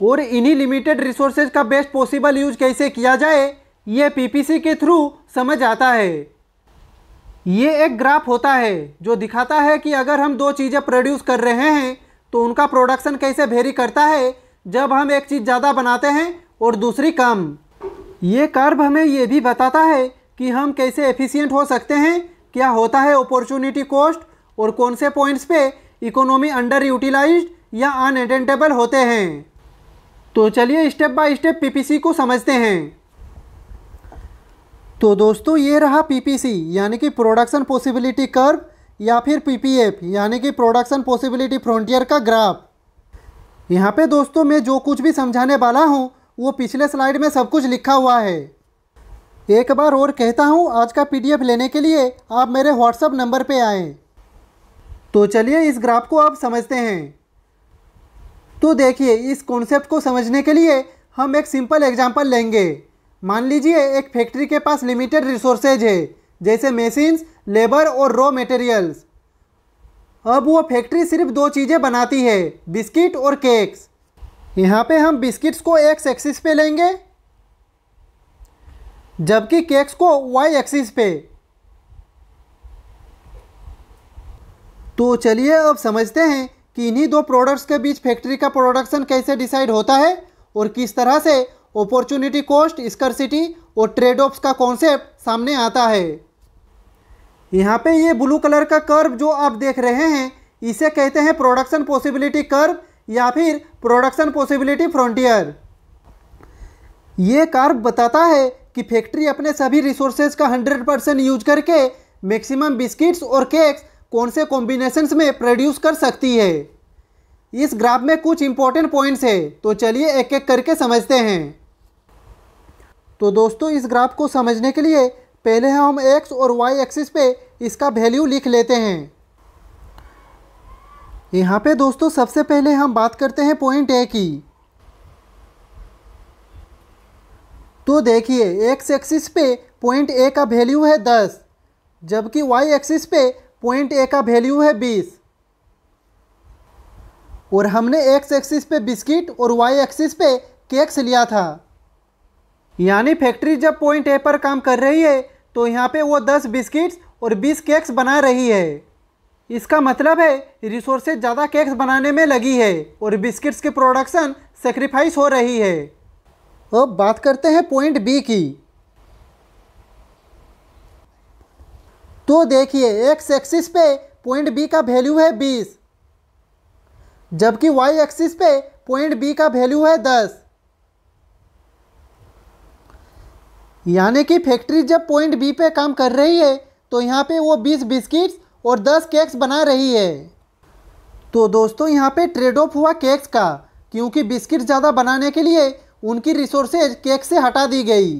और इन्हीं लिमिटेड रिसोर्सेज का बेस्ट पॉसिबल यूज कैसे किया जाए, ये PPC के थ्रू समझ आता है। ये एक ग्राफ होता है जो दिखाता है कि अगर हम 2 चीज़ें प्रोड्यूस कर रहे हैं तो उनका प्रोडक्शन कैसे वेरी करता है जब हम एक चीज़ ज़्यादा बनाते हैं और दूसरी कम। ये कर्व हमें ये भी बताता है कि हम कैसे एफिशिएंट हो सकते हैं, क्या होता है अपॉर्चुनिटी कॉस्ट और कौन से पॉइंट्स पे इकोनॉमी अंडर यूटिलाइज्ड या अनअटेनेबल होते हैं। तो चलिए स्टेप बाय स्टेप पीपीसी को समझते हैं। तो दोस्तों ये रहा पीपीसी यानी कि प्रोडक्शन पॉसिबिलिटी कर्व या फिर पीपीएफ यानी कि प्रोडक्शन पॉसिबिलिटी फ्रंटियर का ग्राफ। यहाँ पे दोस्तों मैं जो कुछ भी समझाने वाला हूँ वो पिछले स्लाइड में सब कुछ लिखा हुआ है। एक बार और कहता हूँ, आज का पीडीएफ लेने के लिए आप मेरे व्हाट्सएप नंबर पे आएँ। तो चलिए इस ग्राफ को आप समझते हैं। तो देखिए, इस कॉन्सेप्ट को समझने के लिए हम एक सिंपल एग्जांपल लेंगे। मान लीजिए एक फैक्ट्री के पास लिमिटेड रिसोर्सेज है, जैसे मशीन्स, लेबर और रॉ मटेरियल्स। अब वो फैक्ट्री सिर्फ दो चीज़ें बनाती है, बिस्किट और केक्स। यहाँ पे हम बिस्किट्स को एक्स एक्सिस पे लेंगे, जबकि केक्स को वाई एक्सिस पे। तो चलिए अब समझते हैं कि इन्हीं दो प्रोडक्ट्स के बीच फैक्ट्री का प्रोडक्शन कैसे डिसाइड होता है और किस तरह से अपॉर्चुनिटी कॉस्ट, स्कर्सिटी और ट्रेड ऑफ्स का कॉन्सेप्ट सामने आता है। यहाँ पे ये ब्लू कलर का कर्व जो आप देख रहे हैं, इसे कहते हैं प्रोडक्शन पॉसिबिलिटी कर्व या फिर प्रोडक्शन पॉसिबिलिटी फ्रंटियर। ये कर्व बताता है कि फैक्ट्री अपने सभी रिसोर्सेज का 100% यूज करके मैक्सिमम बिस्किट्स और केक्स कौन से कॉम्बिनेशंस में प्रोड्यूस कर सकती है। इस ग्राफ में कुछ इंपॉर्टेंट पॉइंट्स है, तो चलिए एक एक करके समझते हैं। तो दोस्तों इस ग्राफ को समझने के लिए पहले हम एक्स और वाई एक्सिस पे इसका वैल्यू लिख लेते हैं। यहाँ पे दोस्तों सबसे पहले हम बात करते हैं पॉइंट ए की। तो देखिए एक्स एक्सिस पे पॉइंट ए का वैल्यू है 10, जबकि वाई एक्सिस पे पॉइंट ए का वैल्यू है 20। और हमने एक्स एक्सिस पे बिस्किट और वाई एक्सिस पे केक्स लिया था। यानी फैक्ट्री जब पॉइंट ए पर काम कर रही है तो यहाँ पे वो 10 बिस्किट्स और 20 केक्स बना रही है। इसका मतलब है रिसोर्सेज ज़्यादा केक्स बनाने में लगी है और बिस्किट्स की प्रोडक्शन सेक्रीफाइस हो रही है। अब बात करते हैं पॉइंट बी की। तो देखिए एक्स एक्सिस पे पॉइंट बी का वैल्यू है 20, जबकि वाई एक्सिस पे पॉइंट बी का वैल्यू है 10। यानी कि फैक्ट्री जब पॉइंट बी पे काम कर रही है तो यहाँ पे वो 20 बिस्किट्स और 10 केक्स बना रही है। तो दोस्तों यहाँ पे ट्रेड ऑफ हुआ केक्स का, क्योंकि बिस्किट ज़्यादा बनाने के लिए उनकी रिसोर्सेज केक से हटा दी गई।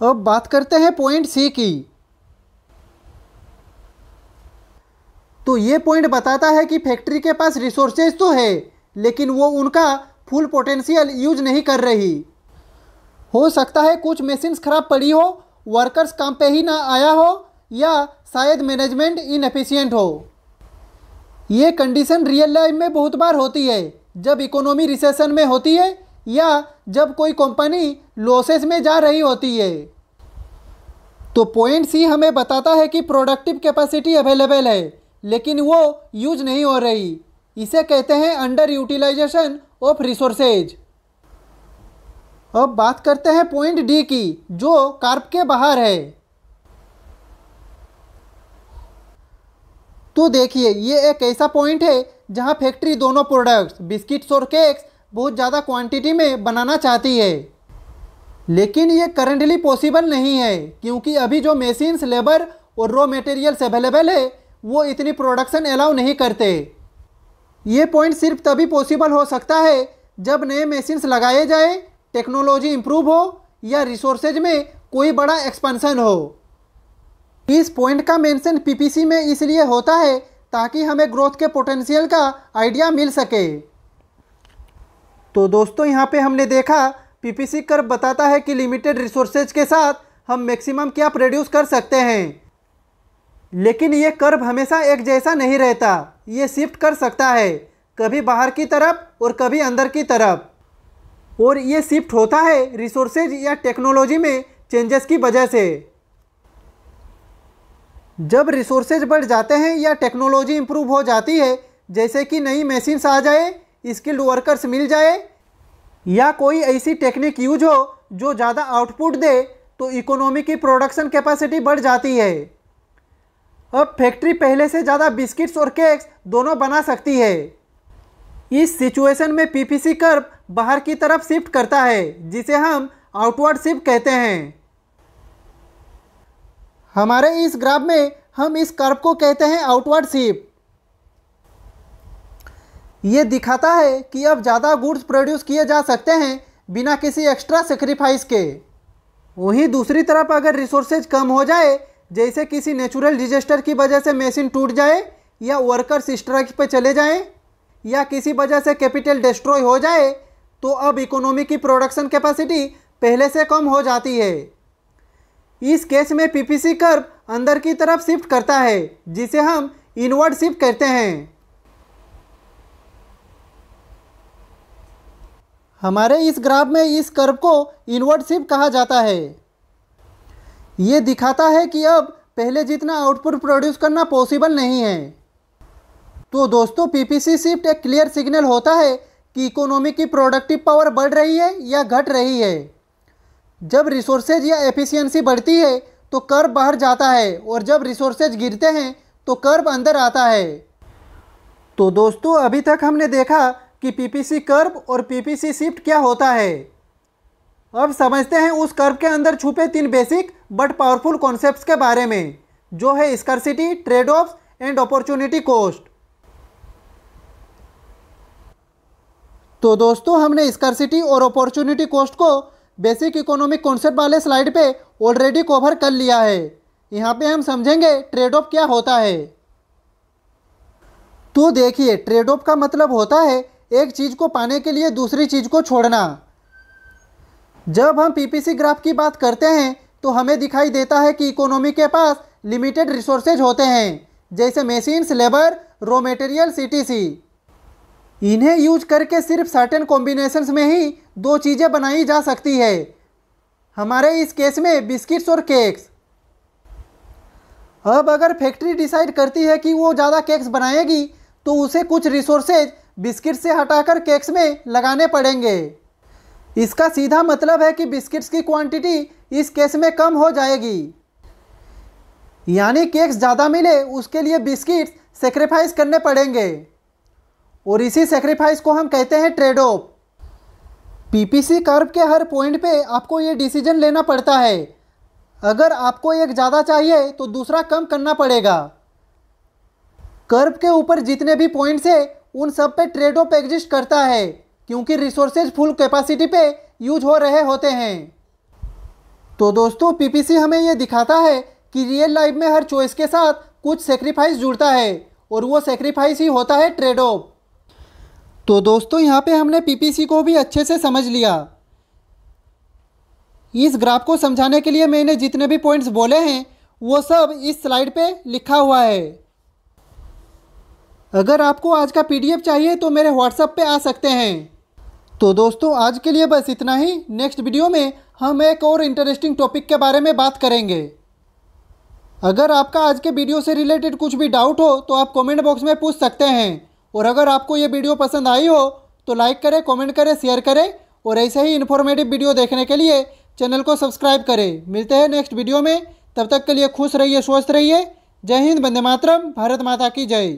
अब बात करते हैं पॉइंट सी की। तो ये पॉइंट बताता है कि फैक्ट्री के पास रिसोर्सेज तो है, लेकिन वो उनका फुल पोटेंशियल यूज नहीं कर रही। हो सकता है कुछ मशीन्स खराब पड़ी हो, वर्कर्स काम पे ही ना आया हो, या शायद मैनेजमेंट इनएफिशिएंट हो। ये कंडीशन रियल लाइफ में बहुत बार होती है, जब इकोनॉमी रिसेशन में होती है या जब कोई कंपनी लॉसेस में जा रही होती है। तो पॉइंट सी हमें बताता है कि प्रोडक्टिव कैपेसिटी अवेलेबल है, लेकिन वो यूज नहीं हो रही। इसे कहते हैं अंडर यूटिलाइजेशन ऑफ रिसोर्सेज। अब बात करते हैं पॉइंट डी की, जो कर्व के बाहर है। तो देखिए ये एक ऐसा पॉइंट है जहां फैक्ट्री दोनों प्रोडक्ट्स बिस्किट्स और केक्स बहुत ज़्यादा क्वांटिटी में बनाना चाहती है, लेकिन ये करंटली पॉसिबल नहीं है, क्योंकि अभी जो मशीन्स, लेबर और रॉ मटेरियल्स अवेलेबल है वो इतनी प्रोडक्शन अलाउ नहीं करते। ये पॉइंट सिर्फ तभी पॉसिबल हो सकता है जब नए मशीन्स लगाए जाए, टेक्नोलॉजी इंप्रूव हो या रिसोर्सेज में कोई बड़ा एक्सपेंशन हो। इस पॉइंट का मेंशन पीपीसी में इसलिए होता है ताकि हमें ग्रोथ के पोटेंशियल का आइडिया मिल सके। तो दोस्तों यहाँ पे हमने देखा पीपीसी कर्व बताता है कि लिमिटेड रिसोर्सेज के साथ हम मैक्सिमम क्या प्रोड्यूस कर सकते हैं, लेकिन ये कर्व हमेशा एक जैसा नहीं रहता। ये शिफ्ट कर सकता है, कभी बाहर की तरफ और कभी अंदर की तरफ, और ये शिफ्ट होता है रिसोर्सेज या टेक्नोलॉजी में चेंजेस की वजह से। जब रिसोर्सेज बढ़ जाते हैं या टेक्नोलॉजी इंप्रूव हो जाती है, जैसे कि नई मशीन्स आ जाए, स्किल्ड वर्कर्स मिल जाए या कोई ऐसी टेक्निक यूज हो जो ज़्यादा आउटपुट दे तो इकोनॉमी की प्रोडक्शन कैपेसिटी बढ़ जाती है। अब फैक्ट्री पहले से ज़्यादा बिस्किट्स और केक्स दोनों बना सकती है। इस सिचुएशन में पीपीसी कर्व बाहर की तरफ शिफ्ट करता है, जिसे हम आउटवर्ड शिफ्ट कहते हैं। हमारे इस ग्राफ में हम इस कर्व को कहते हैं आउटवर्ड शिफ्ट। ये दिखाता है कि अब ज़्यादा गुड्स प्रोड्यूस किए जा सकते हैं बिना किसी एक्स्ट्रा सेक्रीफाइस के। वहीं दूसरी तरफ अगर रिसोर्सेज कम हो जाए, जैसे किसी नेचुरल डिजास्टर की वजह से मशीन टूट जाए, या वर्कर्स स्ट्राइक पे चले जाएं, या किसी वजह से कैपिटल डिस्ट्रॉय हो जाए, तो अब इकोनॉमी की प्रोडक्शन कैपेसिटी पहले से कम हो जाती है। इस केस में पीपीसी कर्व अंदर की तरफ शिफ्ट करता है, जिसे हम इनवर्ड शिफ्ट कहते हैं। हमारे इस ग्राफ में इस कर्व को इनवर्ड शिफ्ट कहा जाता है। ये दिखाता है कि अब पहले जितना आउटपुट प्रोड्यूस करना पॉसिबल नहीं है। तो दोस्तों, पीपीसी शिफ्ट एक क्लियर सिग्नल होता है कि इकोनॉमी की प्रोडक्टिव पावर बढ़ रही है या घट रही है। जब रिसोर्सेज या एफिशिएंसी बढ़ती है तो कर्व बाहर जाता है, और जब रिसोर्सेज गिरते हैं तो कर्व अंदर आता है। तो दोस्तों, अभी तक हमने देखा कि पीपीसी कर्व और पीपीसी शिफ्ट क्या होता है। अब समझते हैं उस कर्व के अंदर छुपे 3 बेसिक बट पावरफुल कॉन्सेप्ट्स के बारे में, जो है scarcity, trade offs and opportunity cost. तो दोस्तों, हमने स्कार्सिटी और अपॉर्चुनिटी कॉस्ट को बेसिक इकोनॉमिक कॉन्सेप्ट वाले स्लाइड पे ऑलरेडी कवर कर लिया है। यहाँ पे हम समझेंगे ट्रेड ऑफ क्या होता है। तो देखिए, ट्रेड ऑफ का मतलब होता है एक चीज़ को पाने के लिए दूसरी चीज़ को छोड़ना। जब हम पीपीसी ग्राफ की बात करते हैं तो हमें दिखाई देता है कि इकोनॉमी के पास लिमिटेड रिसोर्सेज होते हैं, जैसे machines, labour, raw material, etc। इन्हें यूज करके सिर्फ सर्टेन कॉम्बिनेशंस में ही 2 चीज़ें बनाई जा सकती है। हमारे इस केस में बिस्किट्स और केक्स। अब अगर फैक्ट्री डिसाइड करती है कि वो ज़्यादा केक्स बनाएगी, तो उसे कुछ रिसोर्सेज बिस्किट से हटाकर केक्स में लगाने पड़ेंगे। इसका सीधा मतलब है कि बिस्किट्स की क्वांटिटी इस केस में कम हो जाएगी, यानी केक्स ज़्यादा मिले उसके लिए बिस्किट्स सेक्रीफाइस करने पड़ेंगे, और इसी सेक्रीफाइस को हम कहते हैं ट्रेड ऑफ। पीपीसी कर्व के हर पॉइंट पे आपको ये डिसीजन लेना पड़ता है। अगर आपको एक ज़्यादा चाहिए तो दूसरा कम करना पड़ेगा। कर्व के ऊपर जितने भी पॉइंट्स है उन सब पे ट्रेड ऑफ एग्जिस्ट करता है, क्योंकि रिसोर्सेज फुल कैपेसिटी पे यूज हो रहे होते हैं। तो दोस्तों, पीपीसी हमें ये दिखाता है कि रियल लाइफ में हर चॉइस के साथ कुछ सेक्रीफाइस जुड़ता है, और वो सेक्रीफाइस ही होता है ट्रेड ऑफ। तो दोस्तों, यहाँ पे हमने पीपीसी को भी अच्छे से समझ लिया। इस ग्राफ को समझाने के लिए मैंने जितने भी पॉइंट्स बोले हैं वो सब इस स्लाइड पे लिखा हुआ है। अगर आपको आज का पीडीएफ चाहिए तो मेरे व्हाट्सएप पे आ सकते हैं। तो दोस्तों, आज के लिए बस इतना ही। नेक्स्ट वीडियो में हम एक और इंटरेस्टिंग टॉपिक के बारे में बात करेंगे। अगर आपका आज के वीडियो से रिलेटेड कुछ भी डाउट हो तो आप कमेंट बॉक्स में पूछ सकते हैं। और अगर आपको ये वीडियो पसंद आई हो तो लाइक करें, कमेंट करें, शेयर करें, और ऐसे ही इन्फॉर्मेटिव वीडियो देखने के लिए चैनल को सब्सक्राइब करें। मिलते हैं नेक्स्ट वीडियो में, तब तक के लिए खुश रहिए, स्वस्थ रहिए। जय हिंद, वंदे मातरम, भारत माता की जय।